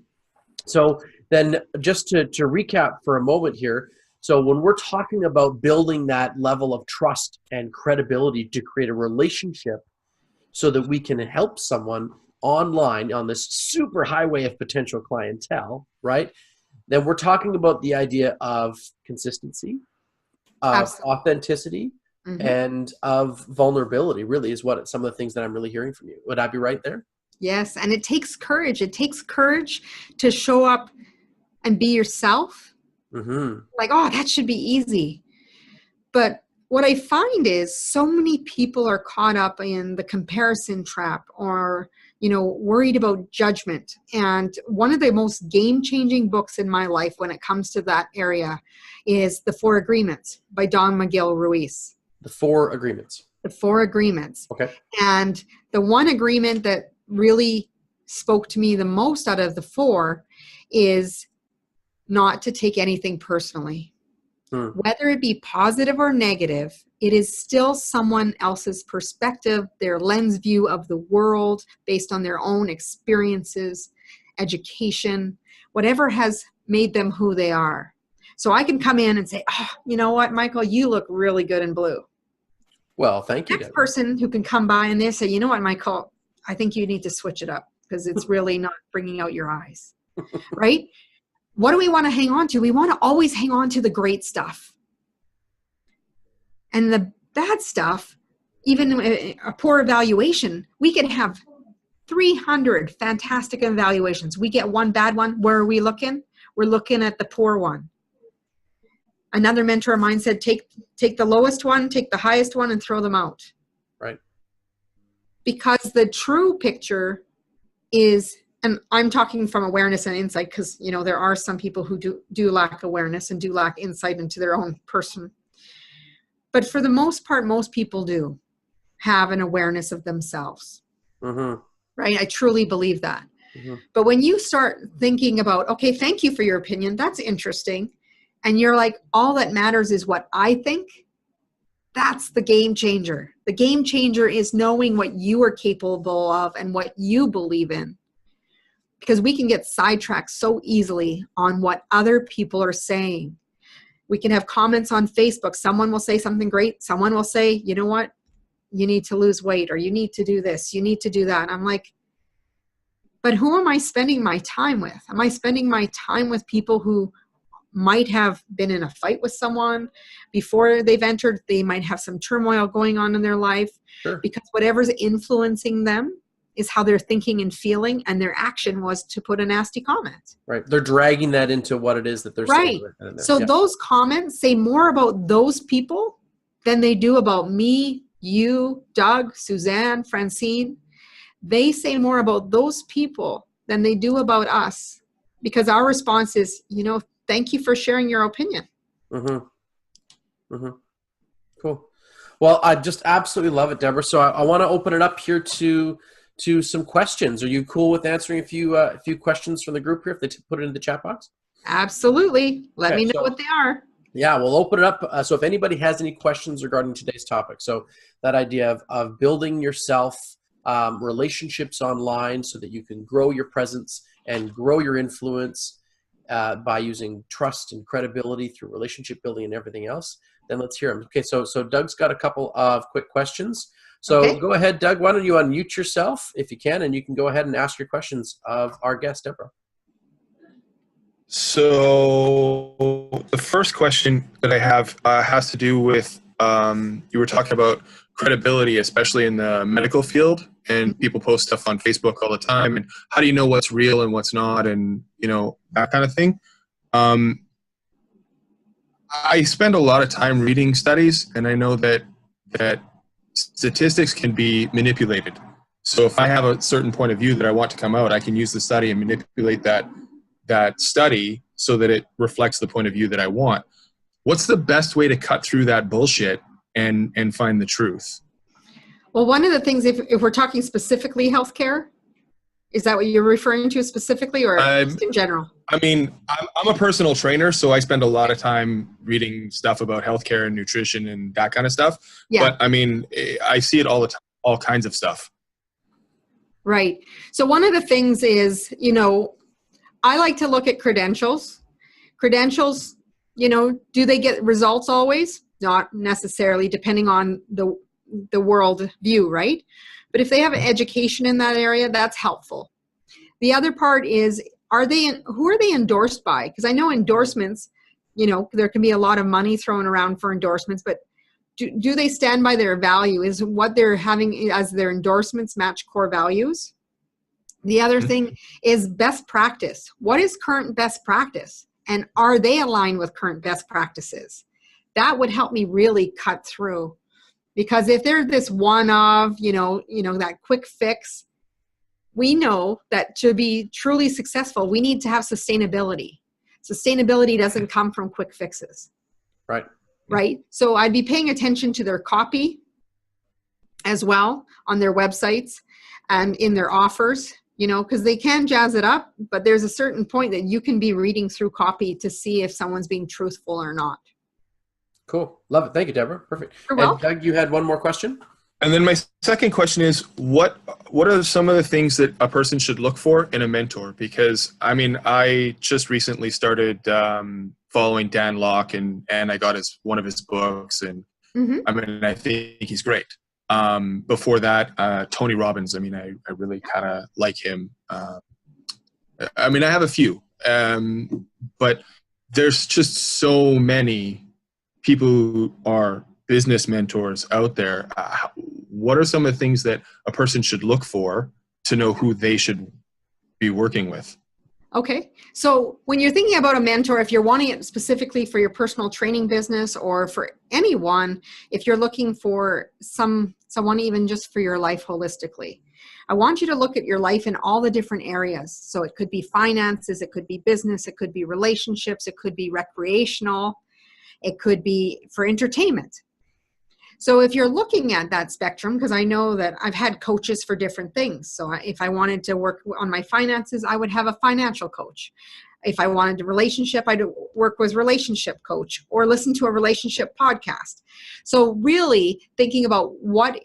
So then just to recap for a moment here. So when we're talking about building that level of trust and credibility to create a relationship so that we can help someone online on this super highway of potential clientele, right? Then we're talking about the idea of consistency, of Absolutely. authenticity, and of vulnerability, really is what some of the things that I'm really hearing from you. Would I be right there? Yes, and it takes courage. It takes courage to show up and be yourself. Like, oh, that should be easy. But what I find is so many people are caught up in the comparison trap or, worried about judgment. And one of the most game-changing books in my life when it comes to that area is The 4 Agreements by Don Miguel Ruiz. The 4 Agreements. The 4 Agreements. Okay. And the one agreement that really spoke to me the most out of the 4 is not to take anything personally. Whether it be positive or negative, it is still someone else's perspective, their lens view of the world based on their own experiences, education, whatever has made them who they are. So I can come in and say, oh, you know what, Michael, you look really good in blue. Well, thank you. Next person who can come by and they say, you know what, Michael, I think you need to switch it up because it's really not bringing out your eyes, right? What do we want to hang on to? We want to always hang on to the great stuff. And the bad stuff, even a poor evaluation, we can have 300 fantastic evaluations. We get one bad one. Where are we looking? We're looking at the poor one. Another mentor of mine said, take the lowest one, take the highest one, and throw them out. Right. Because the true picture is, and I'm talking from awareness and insight, because there are some people who do lack awareness and do lack insight into their own person. But for the most part, most people do have an awareness of themselves. Mm-hmm. Right? I truly believe that. Mm-hmm. But when you start thinking about, okay, thank you for your opinion, that's interesting, and you're like, all that matters is what I think, that's the game changer. The game changer is knowing what you are capable of and what you believe in. Because we can get sidetracked so easily on what other people are saying. We can have comments on Facebook. Someone will say something great. Someone will say, you know what? You need to lose weight, or you need to do this. You need to do that. And I'm like, but who am I spending my time with? Am I spending my time with people who might have been in a fight with someone before they've entered? They might have some turmoil going on in their life. Sure. Because whatever's influencing them is how they're thinking and feeling, and their action was to put a nasty comment. Right. They're dragging that into what it is that they're saying. Right. So those comments say more about those people than they do about me, you, Doug, Suzanne, Francine. They say more about those people than they do about us, because our response is, thank you for sharing your opinion. Mm-hmm. Mm-hmm. Cool. Well, I just absolutely love it, Debra. So I want to open it up here to some questions. Are you cool with answering a few questions from the group here if they put it in the chat box? Absolutely. Let me know what they are. Yeah, we'll open it up. So if anybody has any questions regarding today's topic, so that idea of building yourself, relationships online so that you can grow your presence and grow your influence by using trust and credibility through relationship building and everything else, then let's hear them. Okay, so Doug's got a couple of quick questions. So Go ahead, Doug. Why don't you unmute yourself if you can, and you can go ahead and ask your questions of our guest, Debra. So the first question that I have has to do with, you were talking about credibility, especially in the medical field, and people post stuff on Facebook all the time. And how do you know what's real and what's not, and that kind of thing. I spend a lot of time reading studies, and I know that statistics can be manipulated. So if I have a certain point of view that I want to come out, I can use the study and manipulate that study so that it reflects the point of view that I want. What's the best way to cut through that bullshit and find the truth? Well, one of the things, if we're talking specifically healthcare, is that what you're referring to specifically, or just in general? I mean, I'm a personal trainer, so I spend a lot of time reading stuff about healthcare and nutrition and that kind of stuff. Yeah. But I mean, I see it all the time, all kinds of stuff. Right. So one of the things is, I like to look at credentials. Credentials, do they get results always? Not necessarily, depending on the world view, right? But if they have an education in that area, that's helpful. The other part is, who are they endorsed by? Because I know endorsements, there can be a lot of money thrown around for endorsements, but do they stand by their value? Is what they're having as their endorsements match core values? The other thing is best practice. What is current best practice? And are they aligned with current best practices? That would help me really cut through. Because if there's this one of, that quick fix, we know that to be truly successful, we need to have sustainability. Sustainability doesn't come from quick fixes. Right. Right. So I'd be paying attention to their copy as well on their websites and in their offers, because they can jazz it up, but there's a certain point that you can be reading through copy to see if someone's being truthful or not. Cool. Love it. Thank you, Debra. Perfect. And Doug, you had one more question? And then my second question is, what are some of the things that a person should look for in a mentor? Because I mean, I just recently started following Dan Locke, and I got one of his books, and I mean, I think he's great. Before that, Tony Robbins. I mean, I really kind of like him. I mean, I have a few, but there's just so many people who are business mentors out there. What are some of the things that a person should look for to know who they should be working with? Okay. So when you're thinking about a mentor, if you're wanting it specifically for your personal training business or for anyone, if you're looking for someone even just for your life holistically, I want you to look at your life in all the different areas. So it could be finances, it could be business, it could be relationships, it could be recreational, it could be for entertainment. So if you're looking at that spectrum, because I know that I've had coaches for different things. So if I wanted to work on my finances, I would have a financial coach. If I wanted a relationship, I'd work with relationship coach or listen to a relationship podcast. So really thinking about what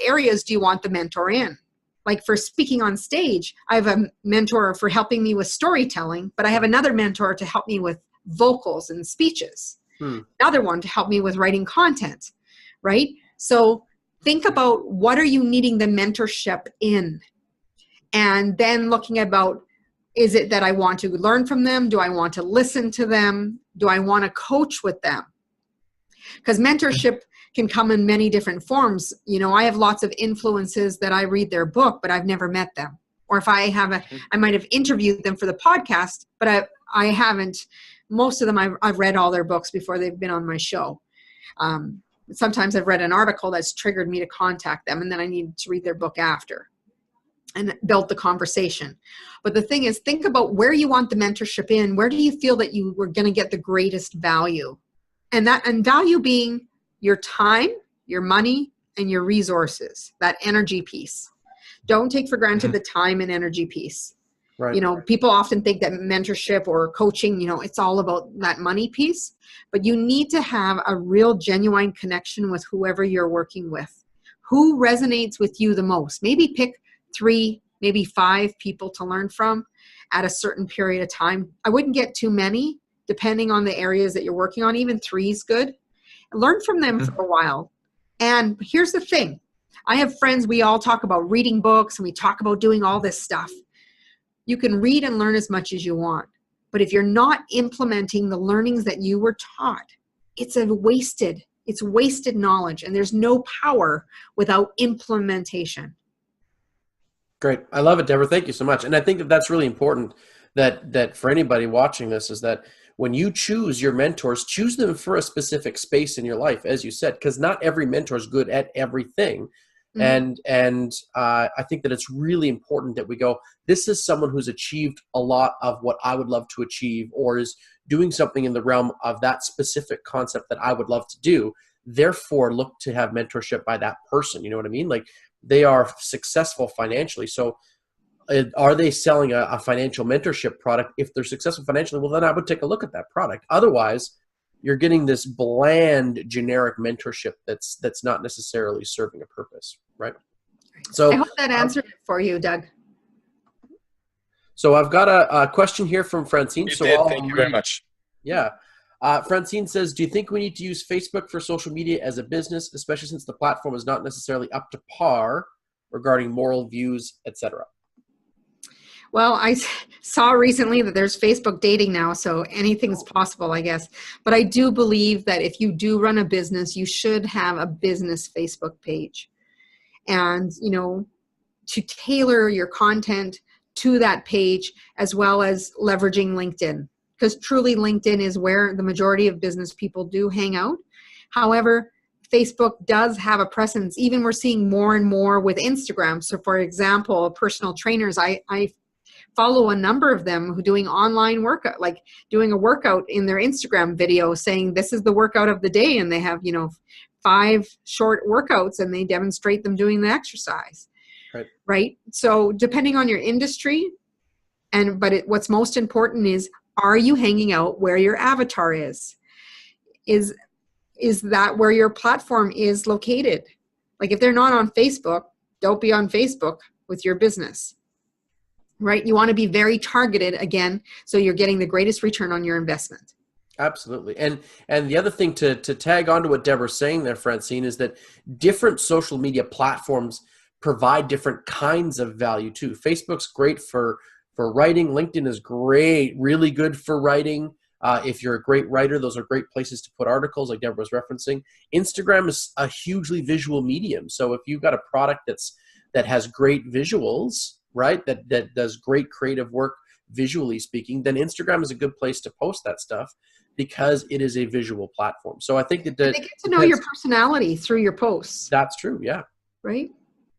areas do you want the mentor in? Like for speaking on stage, I have a mentor for helping me with storytelling, but I have another mentor to help me with vocals and speeches. Another one to help me with writing content. Right? So think about what are you needing the mentorship in? And then looking about, is it that I want to learn from them? Do I want to listen to them? Do I want to coach with them? Because mentorship can come in many different forms. You know, I have lots of influences that I read their book, but I've never met them. Or if I have I might have interviewed them for the podcast, but I haven't. Most of them, I've read all their books before they've been on my show. Sometimes I've read an article that's triggered me to contact them, and then I need to read their book after and build the conversation. But the thing is, think about where you want the mentorship in. Where do you feel that you were going to get the greatest value? And value being your time, your money, and your resources, that energy piece. Don't take for granted the time and energy piece. Right. You know, people often think that mentorship or coaching, you know, it's all about that money piece, but you need to have a real genuine connection with whoever you're working with. Who resonates with you the most? Maybe pick 3, maybe 5 people to learn from at a certain period of time. I wouldn't get too many, depending on the areas that you're working on. Even 3 is good. Learn from them for a while. And here's the thing. I have friends, we all talk about reading books and we talk about doing all this stuff. You can read and learn as much as you want. But if you're not implementing the learnings that you were taught, it's wasted knowledge, and there's no power without implementation. Great. I love it, Debra. Thank you so much. And I think that that's really important that for anybody watching this is that when you choose your mentors, choose them for a specific space in your life, as you said, because not every mentor is good at everything. And I think that it's really important that we go, this is someone who's achieved a lot of what I would love to achieve, or is doing something in the realm of that specific concept that I would love to do. Therefore, look to have mentorship by that person. You know what I mean? Like, they are successful financially. So are they selling a financial mentorship product? If they're successful financially, well, then I would take a look at that product. Otherwise, you're getting this bland, generic mentorship that's not necessarily serving a purpose, right? So I hope that answered it for you, Doug. So I've got a question here from Francine. Thank you very much. Yeah. Francine says, do you think we need to use Facebook for social media as a business, especially since the platform is not necessarily up to par regarding moral views, etc.? Well, I saw recently that there's Facebook dating now, so anything's possible, I guess. But I do believe that if you do run a business, you should have a business Facebook page. And, you know, to tailor your content to that page, as well as leveraging LinkedIn. Because truly LinkedIn is where the majority of business people do hang out. However, Facebook does have a presence. Even we're seeing more and more with Instagram. So for example, personal trainers, I follow a number of them who doing online workout, like doing a workout in their Instagram video saying this is the workout of the day, and they have, you know, 5 short workouts and they demonstrate them doing the exercise. Right? So depending on your industry, what's most important is, are you hanging out where your avatar is? Is that where your platform is located? Like if they're not on Facebook, don't be on Facebook with your business, right? You want to be very targeted again, so you're getting the greatest return on your investment. Absolutely. And the other thing to tag on to what Deborah's saying there, Francine, is that different social media platforms provide different kinds of value too. Facebook's great for writing. LinkedIn is great, really good for writing. If you're a great writer, those are great places to put articles like Deborah was referencing. Instagram is a hugely visual medium. So if you've got a product that has great visuals, right, that does great creative work visually speaking, then Instagram is a good place to post that stuff because it is a visual platform. So I think that they get to know your personality through your posts. That's true. Yeah. Right?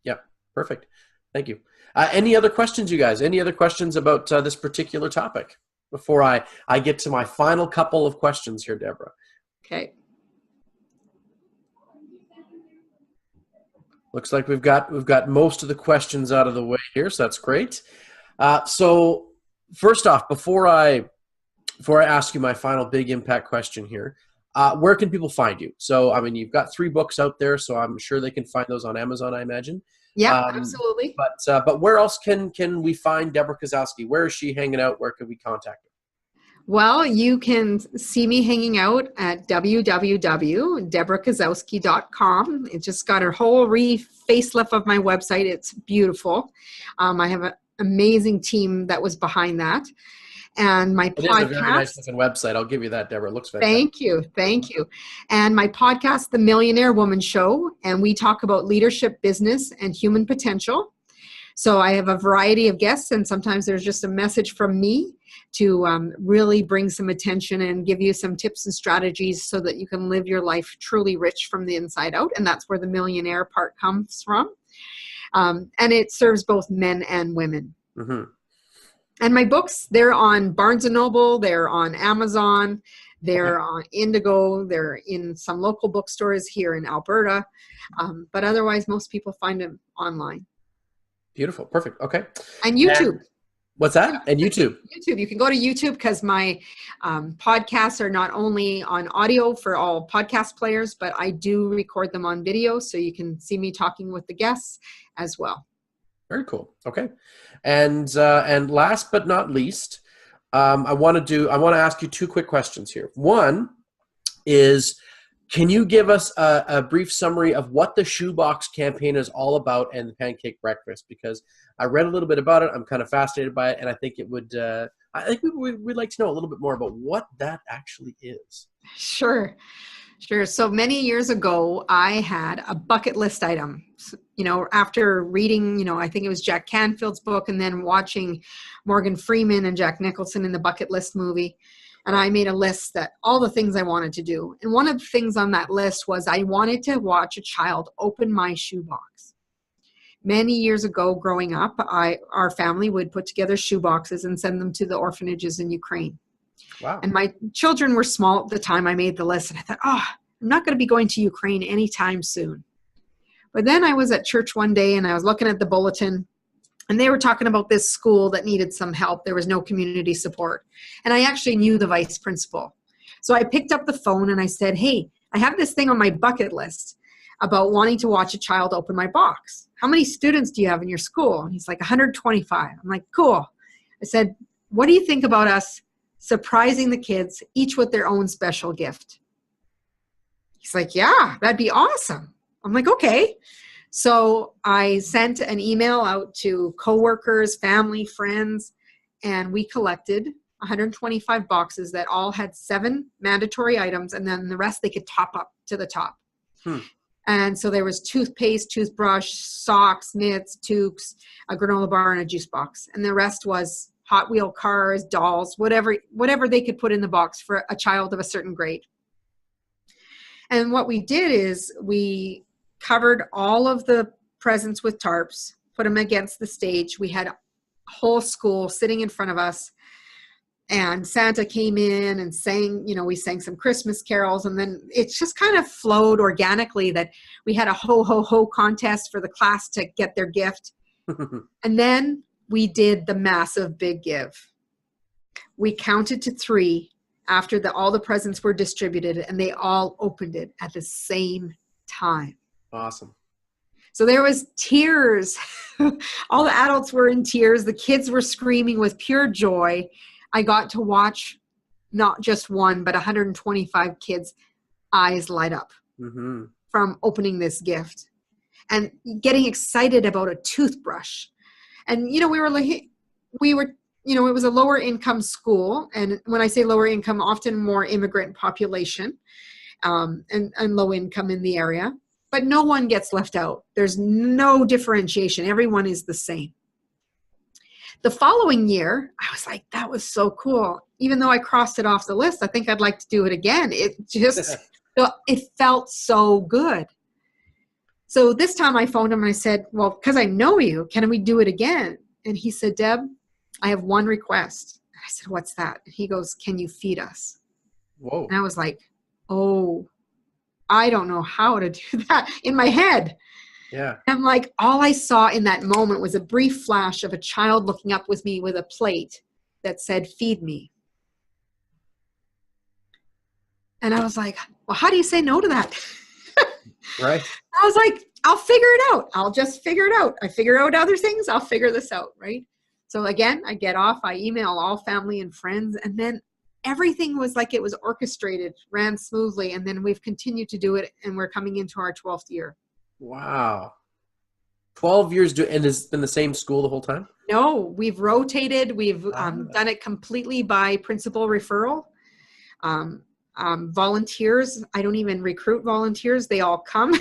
Yeah. Perfect. Thank you. Any other questions, you guys? Any other questions about this particular topic before I get to my final couple of questions here, Deborah? Okay. Looks like we've got most of the questions out of the way here, so that's great. So first off, before I ask you my final big impact question here, where can people find you? So, I mean, you've got 3 books out there, so I'm sure they can find those on Amazon, I imagine. Yeah, absolutely. But where else can we find Debra Kasowski? Where is she hanging out? Where can we contact her? Well, you can see me hanging out at www.debrakasowski.com. It just got a whole facelift of my website. It's beautiful. I have an amazing team that was behind that. And my podcast. It is a very nice looking website. I'll give you that, Deborah. It looks fantastic. Thank you. Thank you. And my podcast, The Millionaire Woman Show, and we talk about leadership, business, and human potential. So I have a variety of guests, and sometimes there's just a message from me to really bring some attention and give you some tips and strategies so that you can live your life truly rich from the inside out. And that's where the millionaire part comes from. And it serves both men and women. Mm-hmm. And my books, they're on Barnes & Noble, they're on Amazon, they're on Indigo, they're in some local bookstores here in Alberta. But otherwise, most people find them online. Beautiful. Perfect. Okay. And YouTube. What's that? And YouTube. YouTube. You can go to YouTube because my podcasts are not only on audio for all podcast players, but I do record them on video, so you can see me talking with the guests as well. Very cool. Okay. And last but not least, I want to ask you 2 quick questions here. One is, can you give us a brief summary of what the Shoebox campaign is all about and the pancake breakfast? Because I read a little bit about it. I'm kind of fascinated by it, and I think it would. I think we'd like to know a little bit more about what that actually is. Sure. So many years ago, I had a bucket list item. You know, after reading, I think it was Jack Canfield's book, and then watching Morgan Freeman and Jack Nicholson in the Bucket List movie. And I made a list that all the things I wanted to do. And one of the things on that list was I wanted to watch a child open my shoebox. Many years ago, growing up, our family would put together shoeboxes and send them to the orphanages in Ukraine. Wow. And my children were small at the time I made the list. And I thought, I'm not going to be going to Ukraine anytime soon. But then I was at church one day and I was looking at the bulletin. And they were talking about this school that needed some help. There was no community support. And I actually knew the vice principal. So I picked up the phone and I said, hey, I have this thing on my bucket list about wanting to watch a child open my box. How many students do you have in your school? And he's like, 125. I'm like, cool. I said, what do you think about us surprising the kids, each with their own special gift? He's like, yeah, that'd be awesome. I'm like, okay. So I sent an email out to coworkers, family, friends, and we collected 125 boxes that all had 7 mandatory items, and then the rest they could top up to the top. And so there was toothpaste, toothbrush, socks, mitts, toques, a granola bar, and a juice box. And the rest was Hot Wheel cars, dolls, whatever they could put in the box for a child of a certain grade. And what we did is we covered all of the presents with tarps, put them against the stage. We had a whole school sitting in front of us, and Santa came in and sang, we sang some Christmas carols, and then it just kind of flowed organically that we had a ho, ho, ho contest for the class to get their gift. And then we did the massive big give. We counted to 3 after all the presents were distributed, and they all opened it at the same time. Awesome. So there was tears. All the adults were in tears. The kids were screaming with pure joy. I got to watch not just one, but 125 kids' eyes light up from opening this gift and getting excited about a toothbrush. And, you know, we were, you know, it was a lower income school. And when I say lower income, often more immigrant population and low income in the area. But no one gets left out. There's no differentiation. Everyone is the same. The following year, I was like, that was so cool. Even though I crossed it off the list, I think I'd like to do it again. It just, it felt so good. So this time I phoned him and I said, well, because I know you, can we do it again? And he said, Deb, I have one request. And I said, what's that? And he goes, can you feed us? Whoa. And I was like, oh, I don't know how to do that in my head. Yeah. I'm like, all I saw in that moment was a brief flash of a child looking up with me with a plate that said, feed me. And I was like, well, how do you say no to that? Right. I was like, I'll figure it out. I'll just figure it out. I figure out other things. I'll figure this out. Right. So again, I get off, I email all family and friends, and then everything was like it was orchestrated, ran smoothly. And then we've continued to do it. And we're coming into our 12th year. Wow. 12 years. And it's been the same school the whole time? No, we've rotated. We've done it completely by principal referral. Volunteers, I don't even recruit volunteers. They all come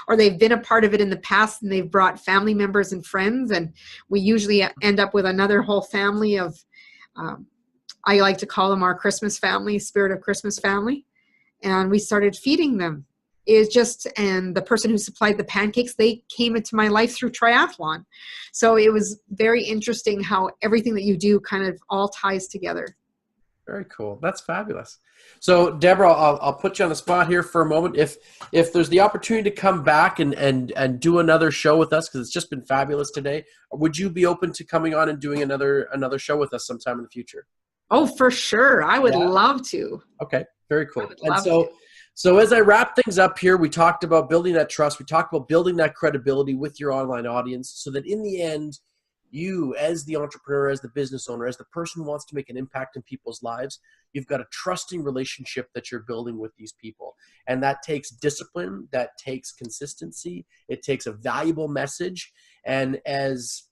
or they've been a part of it in the past and they've brought family members and friends. And we usually end up with another whole family of, I like to call them our Christmas family, spirit of Christmas family. And we started feeding them. And the person who supplied the pancakes, they came into my life through triathlon. So it was very interesting how everything that you do kind of all ties together. Very cool. That's fabulous. So Debra, I'll put you on the spot here for a moment. If there's the opportunity to come back and do another show with us, because it's just been fabulous today, would you be open to coming on and doing another show with us sometime in the future? Oh, for sure. I would love to. Okay. Very cool. And so as I wrap things up here, we talked about building that trust. We talked about building that credibility with your online audience so that in the end, you as the entrepreneur, as the business owner, as the person who wants to make an impact in people's lives, you've got a trusting relationship that you're building with these people. And that takes discipline, that takes consistency, it takes a valuable message. And as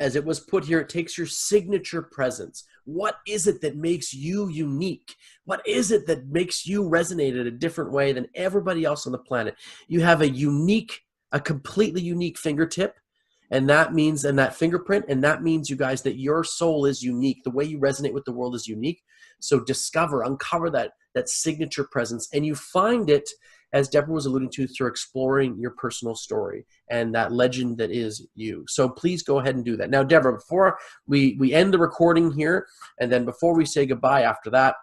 it was put here, it takes your signature presence. What is it that makes you unique? What is it that makes you resonate in a different way than everybody else on the planet? You have a completely unique fingertip. And that means, and that fingerprint, and that means, you guys, that your soul is unique. The way you resonate with the world is unique. So uncover that signature presence. And you find it, as Debra was alluding to, through exploring your personal story and that legend that is you. So please go ahead and do that. Now, Debra, before we end the recording here, and then before we say goodbye after that,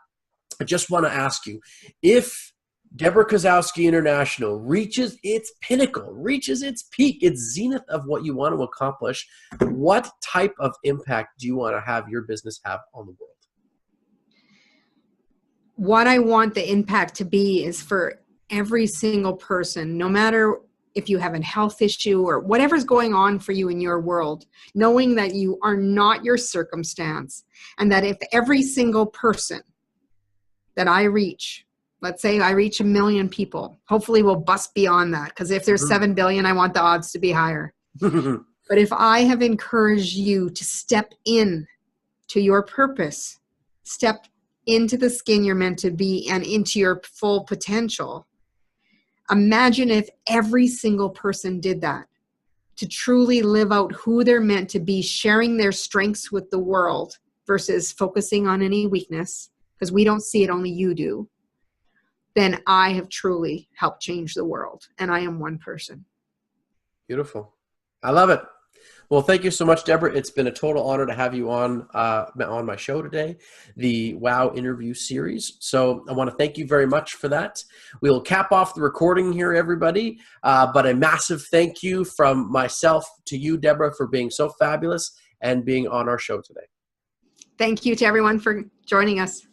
I just want to ask you, if Debra Kasowski International reaches its pinnacle, reaches its peak, its zenith of what you want to accomplish, what type of impact do you want to have your business have on the world? What I want the impact to be is for every single person, no matter if you have a health issue or whatever's going on for you in your world, knowing that you are not your circumstance, and that if every single person that I reach, let's say I reach 1 million people, hopefully we'll bust beyond that, because if there's 7 billion, I want the odds to be higher. But if I have encouraged you to step in to your purpose, step into the skin you're meant to be and into your full potential, imagine if every single person did that, to truly live out who they're meant to be, sharing their strengths with the world versus focusing on any weakness, because we don't see it, only you do. Then I have truly helped change the world, and I am one person. Beautiful. I love it. Well, thank you so much, Debra. It's been a total honor to have you on my show today, the WOW interview series. So I want to thank you very much for that. We will cap off the recording here, everybody. But a massive thank you from myself to you, Debra, for being so fabulous and being on our show today. Thank you to everyone for joining us.